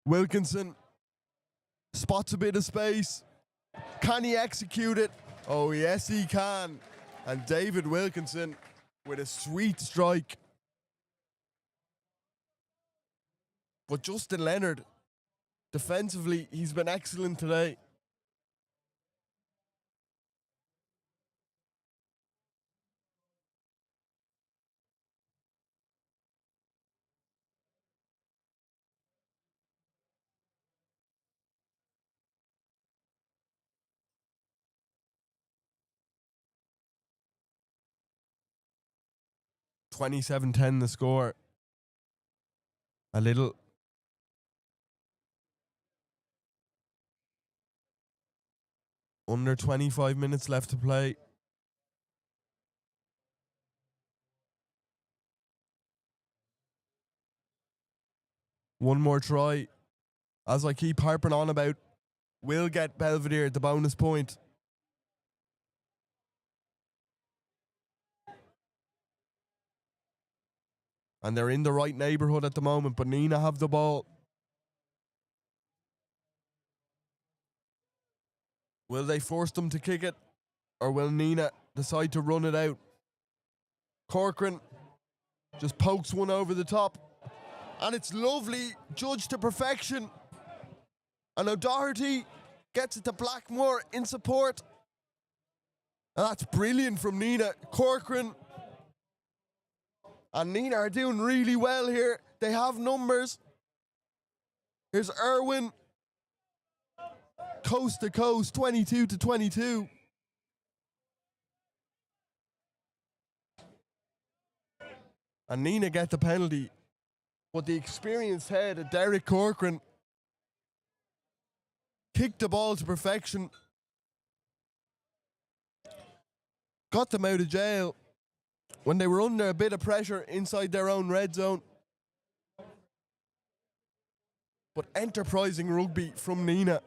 Wilkinson spots a bit of space. Can he execute it? Oh, yes, he can. And David Wilkinson with a sweet strike. But Justin Leonard, defensively, he's been excellent today. (27-10) the score. A little under 25 minutes left to play. One more try, as I keep harping on about, will get Belvedere the bonus point. And they're in the right neighbourhood at the moment, but Nenagh have the ball. Will they force them to kick it, or will Nenagh decide to run it out? Corcoran just pokes one over the top, and it's lovely, judged to perfection. And O'Doherty gets it to Blackmore in support. And that's brilliant from Nenagh. Corcoran and Nenagh are doing really well here. They have numbers. Here's Irwin. Coast to coast, 22-22. And Nenagh get the penalty. But the experienced head of Derek Corcoran kicked the ball to perfection. Got them out of jail when they were under a bit of pressure inside their own red zone. But enterprising rugby from Nenagh.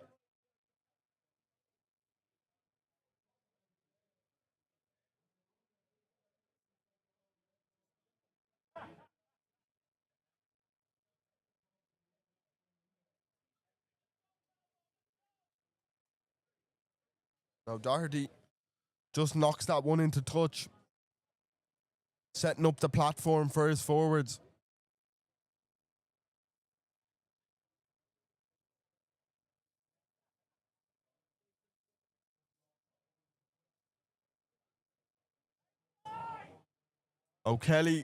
Now Doherty just knocks that one into touch, setting up the platform for his forwards. O'Kelly,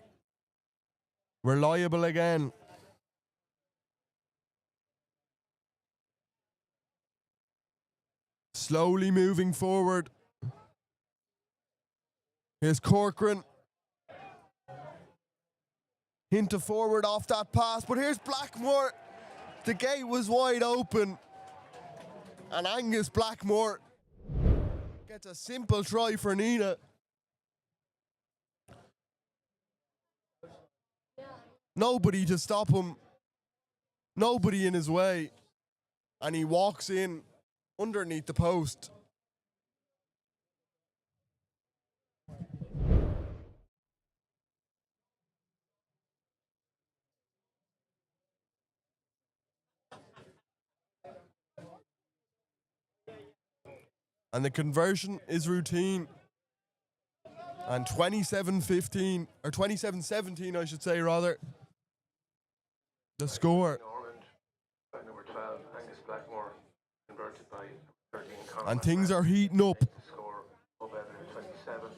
reliable again. Slowly moving forward. Here's Corcoran. Hint of forward off that pass, but here's Blackmore. The gate was wide open. And Angus Blackmore gets a simple try for Nenagh. Nobody to stop him. Nobody in his way. And he walks in underneath the post. And the conversion is routine. And 27-15, or 27-17, I should say, rather. The score. Ormond, by number 12, Angus Blackmore, converted by 13. And things are heating up. Score of Belvedere 27,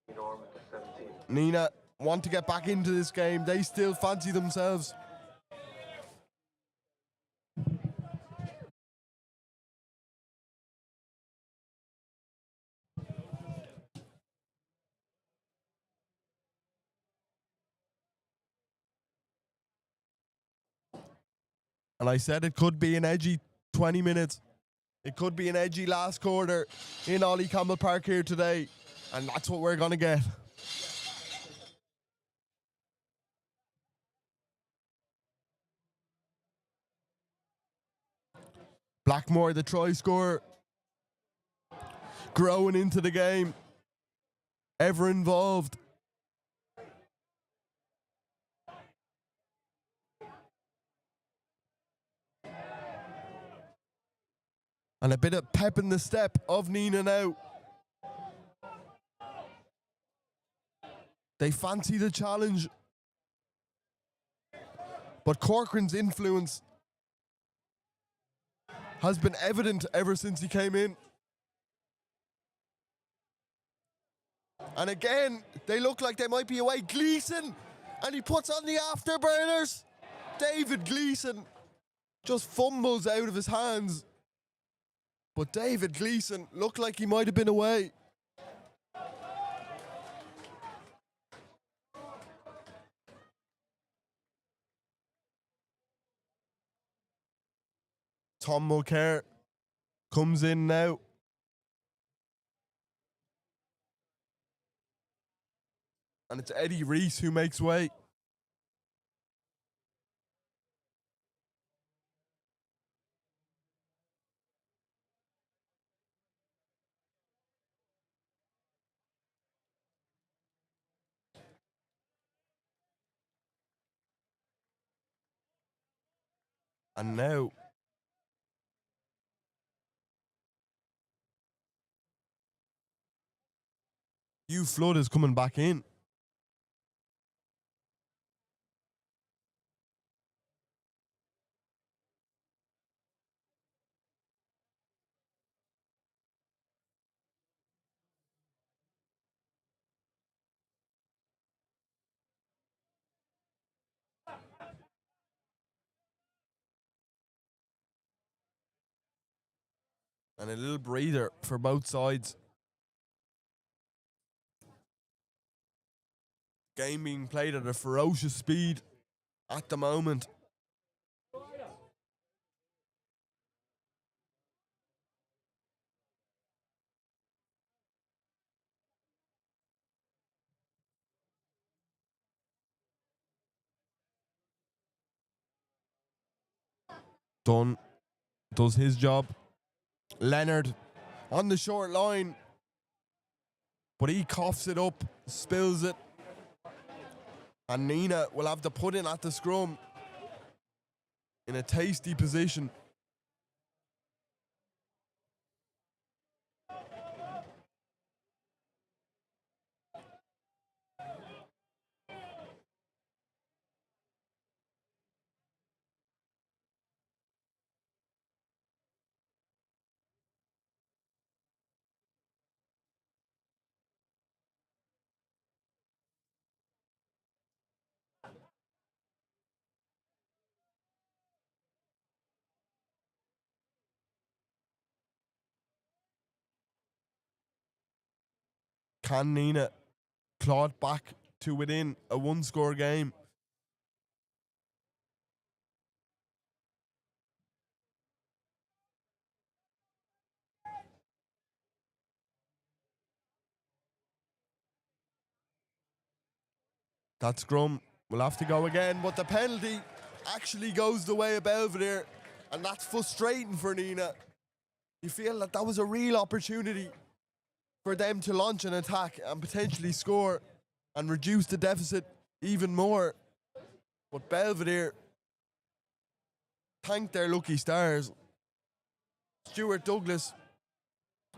in Ormond 17. Nenagh want to get back into this game. They still fancy themselves. And I said it could be an edgy 20 minutes. It could be an edgy last quarter in Ollie Campbell Park here today. And that's what we're going to get. Blackmore, the try scorer, growing into the game, ever involved. And a bit of pep in the step of Nenagh now. They fancy the challenge. But Corcoran's influence has been evident ever since he came in. And again, they look like they might be away. Gleeson, and he puts on the afterburners. David Gleeson just fumbles out of his hands. But David Gleeson looked like he might have been away. Tom Mulcair comes in now. And it's Eddie Reese who makes way. And now Hugh Flood is coming back in. And a little breather for both sides. Game being played at a ferocious speed at the moment. Dunn does his job. Leonard on the short line, but he coughs it up, spills it. And Nenagh will have the pudding at the scrum in a tasty position. Can Nenagh claw it back to within a one-score game? That scrum will have to go again, but the penalty actually goes the way of Belvedere, and that's frustrating for Nenagh. You feel that was a real opportunity for them to launch an attack and potentially score and reduce the deficit even more. But Belvedere thank their lucky stars. Stuart Douglas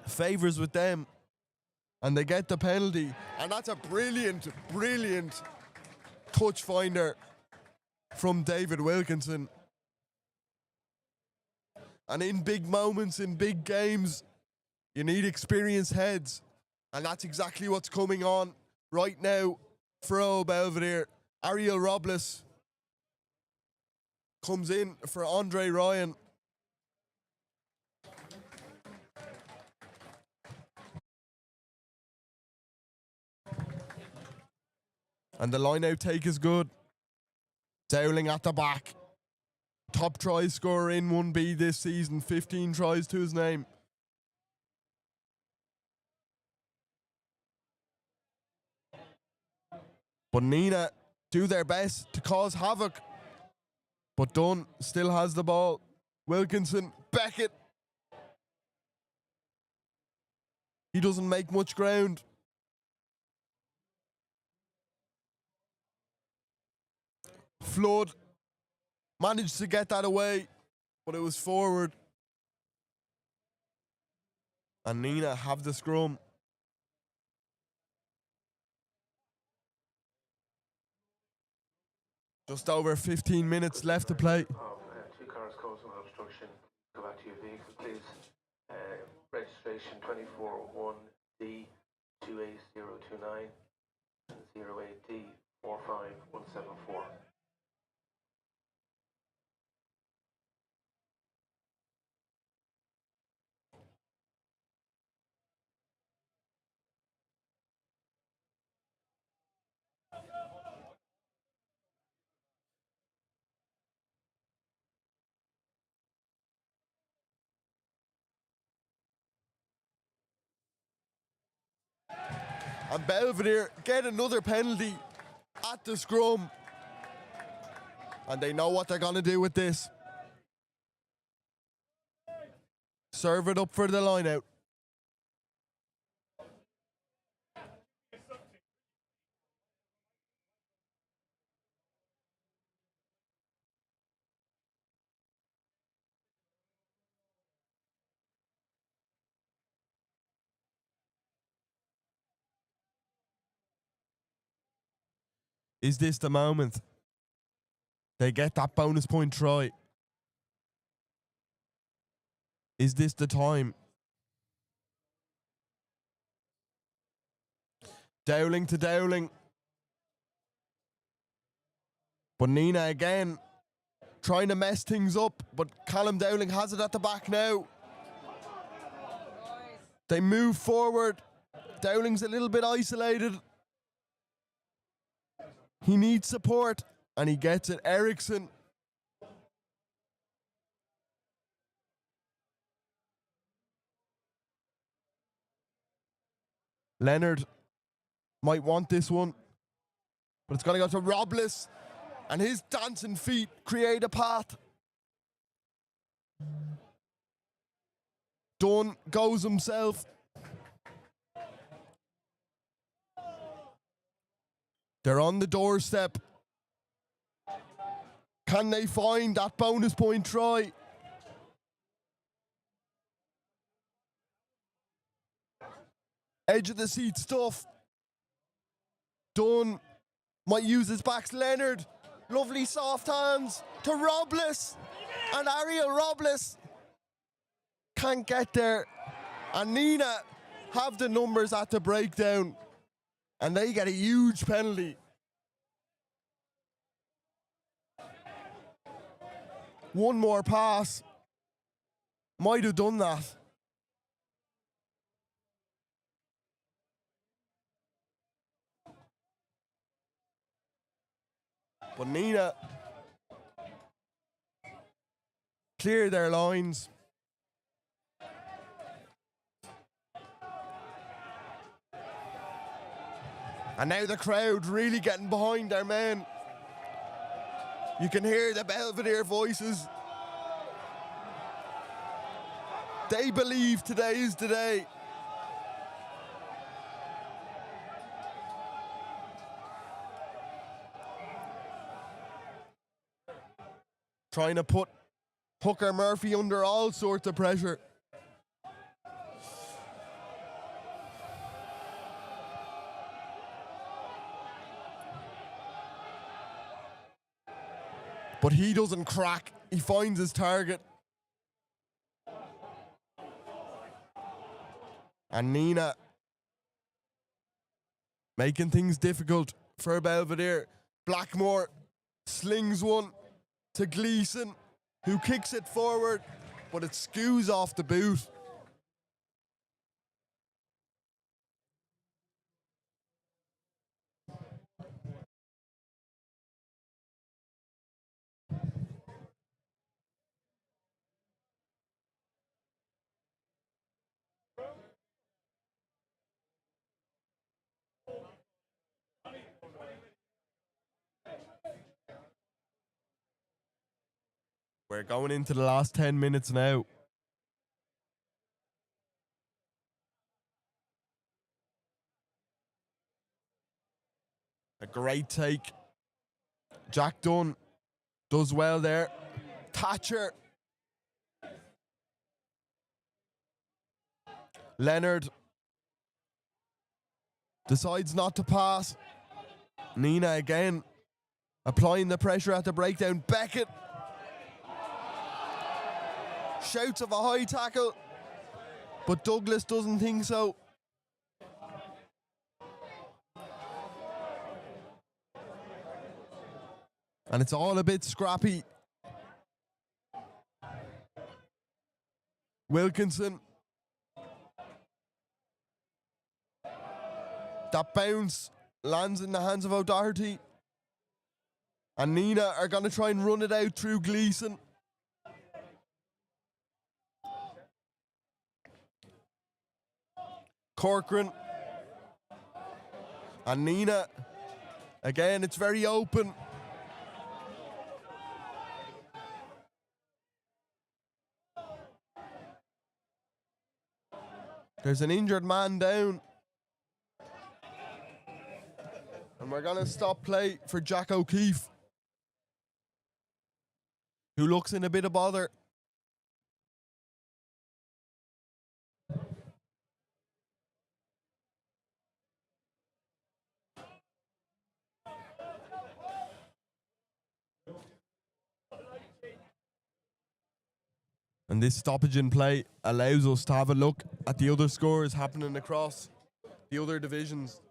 favours with them, and they get the penalty. And that's a brilliant, brilliant touch finder from David Wilkinson. And in big moments, in big games, you need experienced heads. And that's exactly what's coming on right now for Belvedere. Ariel Robles comes in for Andre Ryan. And the line-out take is good. Dowling at the back. Top try scorer in 1B this season. 15 tries to his name. But Nenagh do their best to cause havoc. But Dunn still has the ball. Wilkinson Beckett. He doesn't make much ground. Flood managed to get that away, but it was forward. And Nenagh have the scrum. Just over 15 minutes left to play. Two cars causing obstruction. Go back to your vehicle, please. Registration 241D 28029 and 08D 45174. And Belvedere get another penalty at the scrum. And they know what they're going to do with this. Serve it up for the line out. Is this the moment they get that bonus point try? Is this the time? Dowling to Dowling. But Nenagh again trying to mess things up, but Callum Dowling has it at the back now. They move forward. Dowling's a little bit isolated. He needs support, and he gets it. Eriksson. Leonard might want this one, but it's going to go to Robles, and his dancing feet create a path. Dunn goes himself. They're on the doorstep. Can they find that bonus point try? Edge of the seat stuff. Dunn might use his backs. Leonard, lovely soft hands to Robles. And Ariel Robles can't get there. And Nenagh have the numbers at the breakdown. And they get a huge penalty. One more pass might have done that. But Nenagh clear their lines. And now the crowd really getting behind their men. You can hear the Belvedere voices. They believe today is the day. Trying to put Hooker Murphy under all sorts of pressure. But he doesn't crack. He finds his target. And Nenagh making things difficult for Belvedere. Blackmore slings one to Gleeson, who kicks it forward, but it skews off the boot. We're going into the last 10 minutes now. A great take. Jack Dunn does well there. Thatcher. Leonard decides not to pass. Nenagh again applying the pressure at the breakdown. Beckett shouts of a high tackle, but Douglas doesn't think so. And it's all a bit scrappy. Wilkinson. That bounce lands in the hands of O'Doherty. And Nenagh are going to try and run it out through Gleeson. Corcoran. And Nenagh. Again, it's very open. There's an injured man down. And we're going to stop play for Jack O'Keefe, who looks in a bit of bother. And this stoppage in play allows us to have a look at the other scores happening across the other divisions.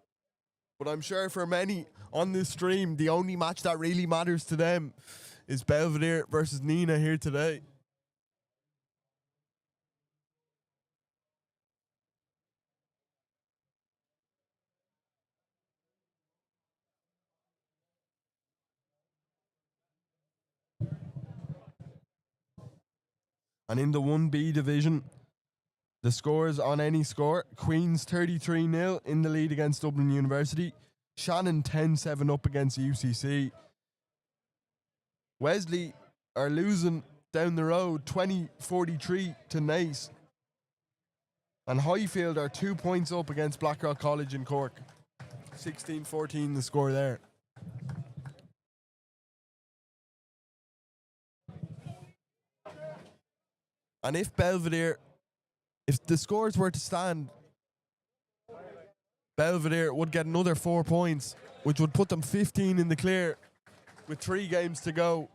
But I'm sure for many on this stream, the only match that really matters to them is Belvedere versus Nenagh here today. And in the 1B division, the scores on any score: Queen's 33-0 in the lead against Dublin University. Shannon 10-7 up against UCC. Wesley are losing down the road 20-43 to Naas. And Highfield are 2 points up against Blackrock College in Cork. 16-14 the score there. And if Belvedere, if the scores were to stand, Belvedere would get another 4 points, which would put them 15 in the clear with 3 games to go.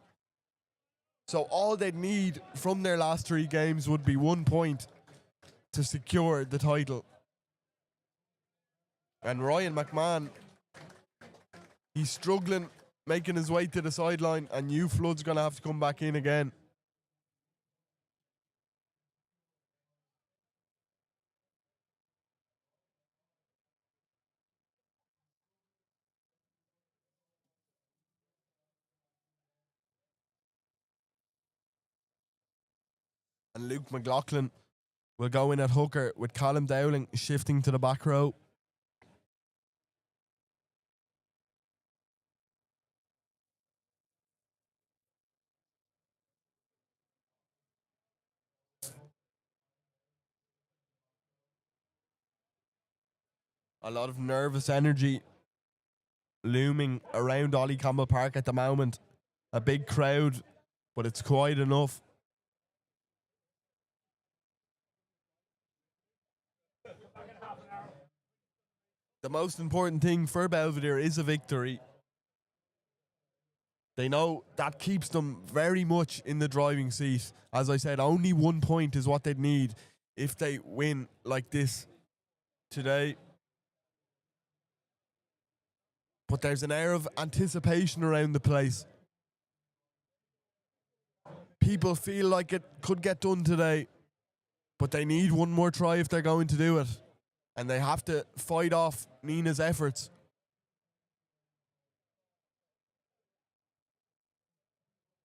So all they'd need from their last 3 games would be 1 point to secure the title. And Ryan McMahon, he's struggling, making his way to the sideline, and Hugh Flood's going to have to come back in again. And Luke McLaughlin will go in at hooker with Callum Dowling shifting to the back row. A lot of nervous energy looming around Ollie Campbell Park at the moment. A big crowd, but it's quiet enough. The most important thing for Belvedere is a victory. They know that keeps them very much in the driving seat. As I said, only 1 point is what they'd need if they win like this today. But there's an air of anticipation around the place. People feel like it could get done today, but they need one more try if they're going to do it. And they have to fight off Nenagh's efforts.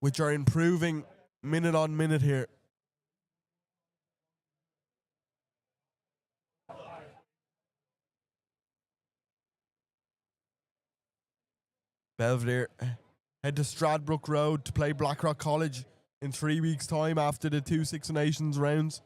Which are improving minute on minute here. Belvedere head to Stradbrook Road to play Blackrock College in 3 weeks' time after the 2 Six Nations rounds.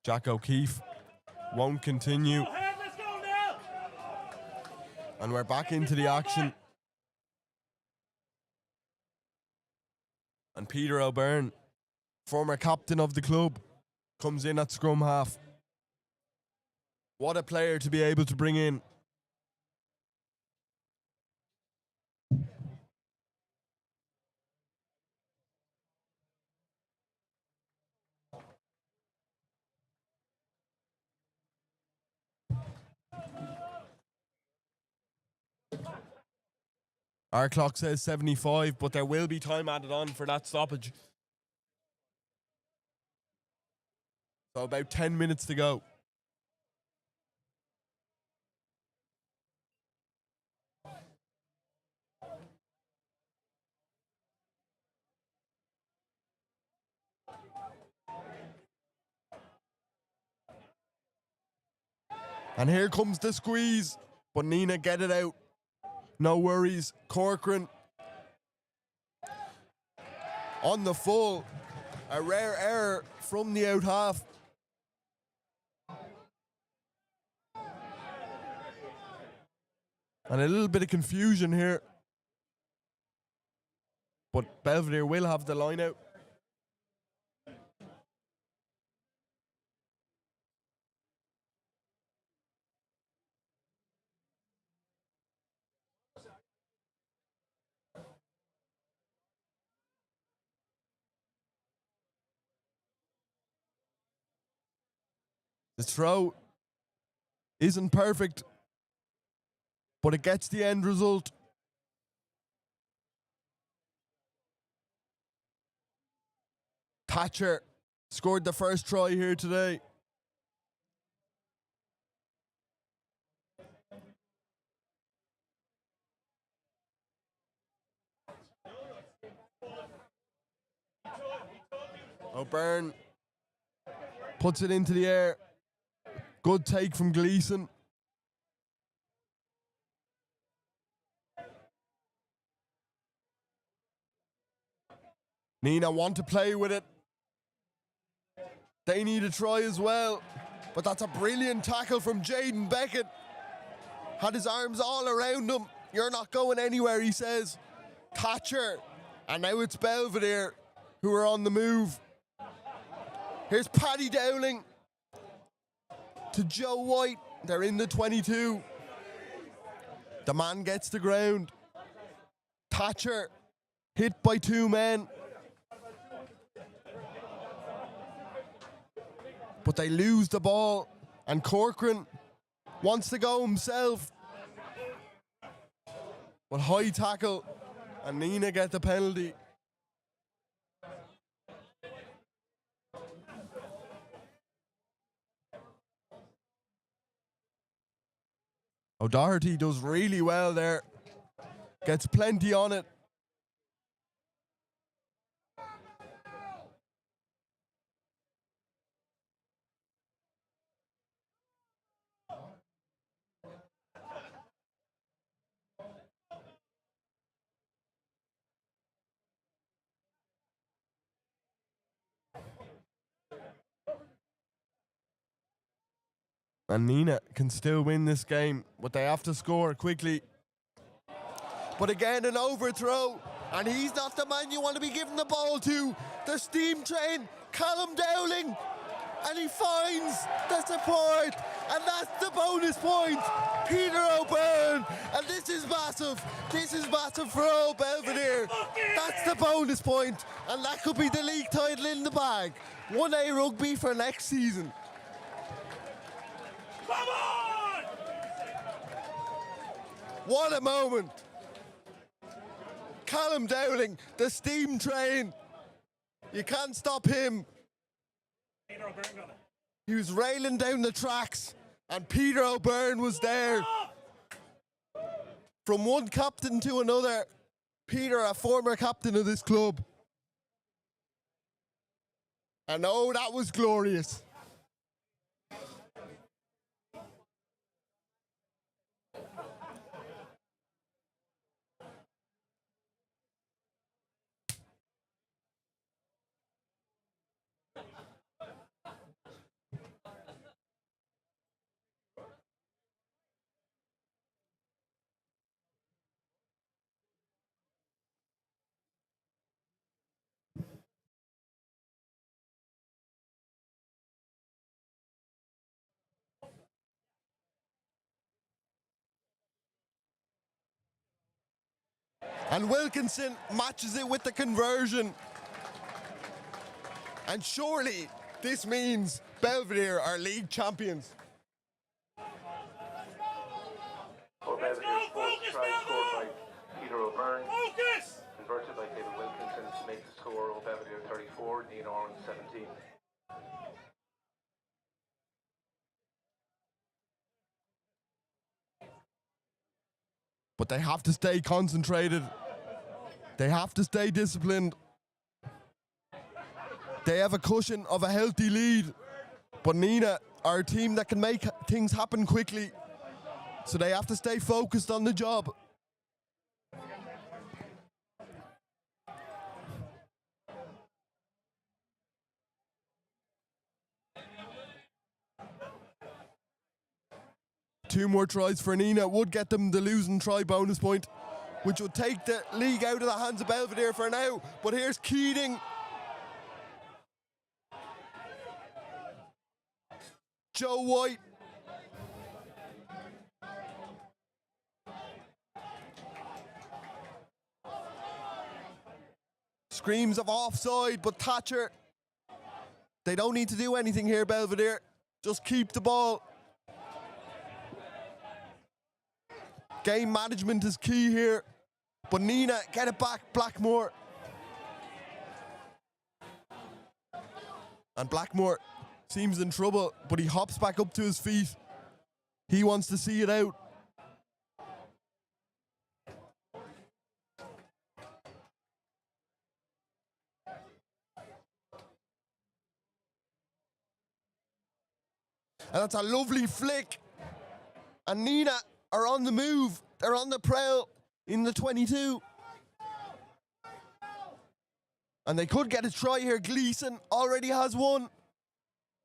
Jack O'Keefe won't continue. Go ahead, let's go now. And we're back into the action. And Peter O'Byrne, former captain of the club, comes in at scrum half. What a player to be able to bring in. Our clock says 75, but there will be time added on for that stoppage. So about 10 minutes to go. And here comes the squeeze, but Nenagh get it out. No worries. Corcoran on the full. A rare error from the out half. And a little bit of confusion here. But Belvedere will have the line out. The throw isn't perfect, but it gets the end result. Thatcher scored the first try here today. O'Byrne puts it into the air. Good take from Gleeson. Nenagh want to play with it. They need a try as well. But that's a brilliant tackle from Jaden Beckett. Had his arms all around him. You're not going anywhere, he says. Thatcher. And now it's Belvedere who are on the move. Here's Paddy Dowling to Joe White. They're in the 22. The man gets the ground. Thatcher hit by two men. But they lose the ball. And Corcoran wants to go himself. But high tackle. And Nenagh get the penalty. O'Doherty does really well there. Gets plenty on it. And Nenagh can still win this game, but they have to score quickly. But again, an overthrow, and he's not the man you want to be giving the ball to. The steam train, Callum Dowling, and he finds the support, and that's the bonus point. Peter O'Byrne, and this is massive. This is massive for old Belvedere. That's the bonus point, and that could be the league title in the bag. 1A rugby for next season. Come on! What a moment. Callum Dowling, the steam train. You can't stop him. Peter O'Byrne got it. He was railing down the tracks, and Peter O'Byrne was there. From one captain to another. Peter, a former captain of this club. And oh, that was glorious. And Wilkinson matches it with the conversion. And surely this means Belvedere are league champions. For Belvedere's fourth try scored by Peter O'Byrne, Focus! converted by David Wilkinson to make the score of Belvedere 34, Nenagh 17. But they have to stay concentrated. They have to stay disciplined. They have a cushion of a healthy lead. But Nenagh are a team that can make things happen quickly. So they have to stay focused on the job. Two more tries for Nenagh would get them the losing try bonus point, which would take the league out of the hands of Belvedere for now. But here's Keating. Joe White. Screams of offside, but Thatcher. They don't need to do anything here, Belvedere. Just keep the ball. Game management is key here. But Nenagh, get it back, Blackmore. And Blackmore seems in trouble, but he hops back up to his feet. He wants to see it out. And that's a lovely flick. And Nenagh are on the move. They're on the prowl in the 22. And they could get a try here. Gleeson already has one.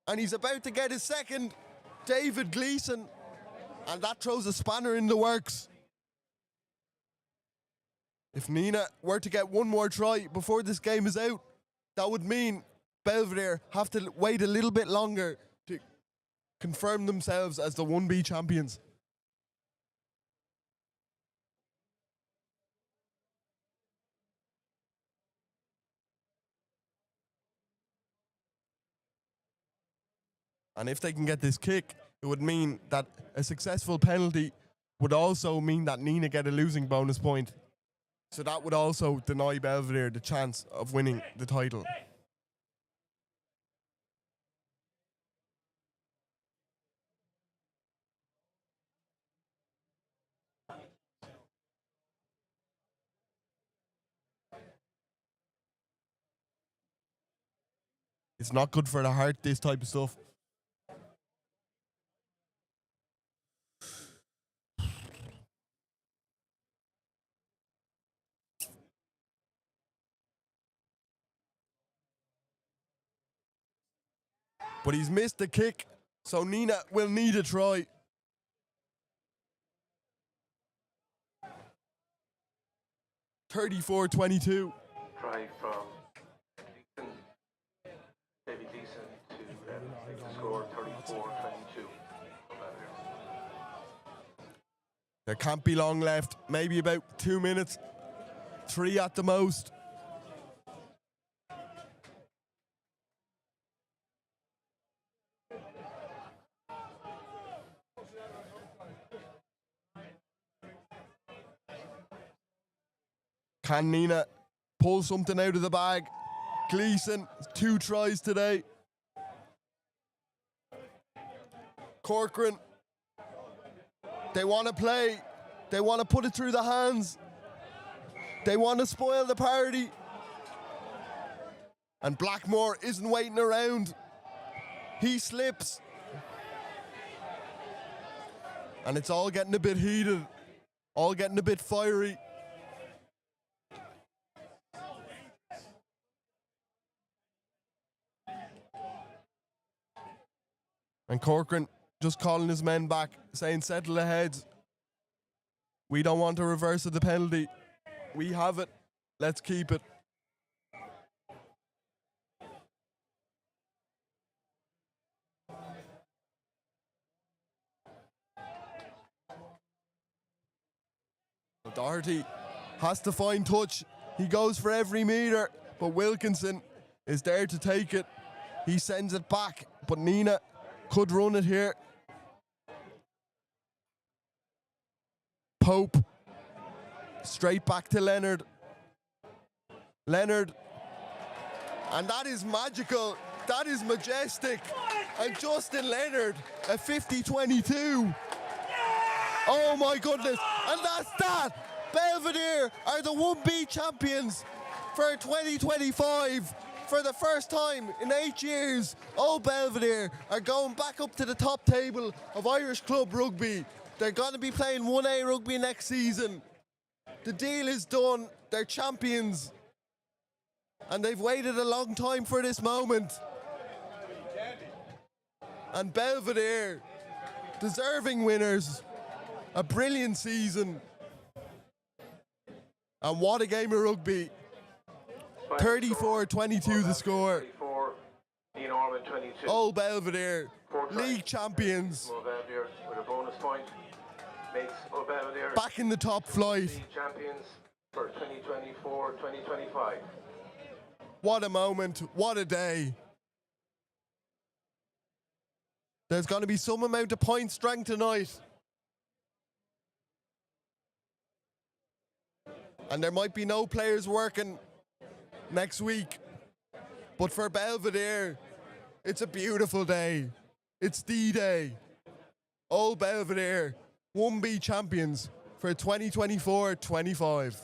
And he's about to get his second. David Gleeson. And that throws a spanner in the works. If Nenagh were to get one more try before this game is out, that would mean Belvedere have to wait a little bit longer to confirm themselves as the 1B champions. And if they can get this kick, it would mean that a successful penalty would also mean that Nenagh get a losing bonus point. So that would also deny Belvedere the chance of winning the title. It's not good for the heart, this type of stuff. But he's missed the kick, so Nenagh will need a try. (34-22). Try from Deason, David Deason to make the score 34-22. There can't be long left, maybe about 2 minutes, 3 at the most. Can Nenagh pull something out of the bag? Gleeson, 2 tries today. Corcoran, they want to play. They want to put it through the hands. They want to spoil the party. And Blackmore isn't waiting around. He slips. And it's all getting a bit heated. All getting a bit fiery. And Corcoran just calling his men back, saying, settle the heads. We don't want a reverse of the penalty. We have it. Let's keep it. Doherty has to find touch. He goes for every metre, but Wilkinson is there to take it. He sends it back, but Nenagh could run it here. Pope, straight back to Leonard. Leonard, and that is magical. That is majestic. And Justin Leonard, a 50-22. Oh my goodness, and that's that. Belvedere are the 1B champions for 2025. For the first time in 8 years, Old Belvedere are going back up to the top table of Irish club rugby. They're going to be playing 1A rugby next season. The deal is done. They're champions. And they've waited a long time for this moment. And Belvedere, deserving winners. A brilliant season. And what a game of rugby. 34-22 the score. 24, Ian Ormond 22. Old Belvedere, Four tries. league champions. Old Belvedere with a bonus point makes Old Belvedere Back in the top flight. league champions for 2024-2025. What a moment, what a day. There's going to be some amount of point strength tonight. And there might be no players working next week. But for Belvedere, it's a beautiful day. It's the day. Old Belvedere, 1B champions for 2024-25.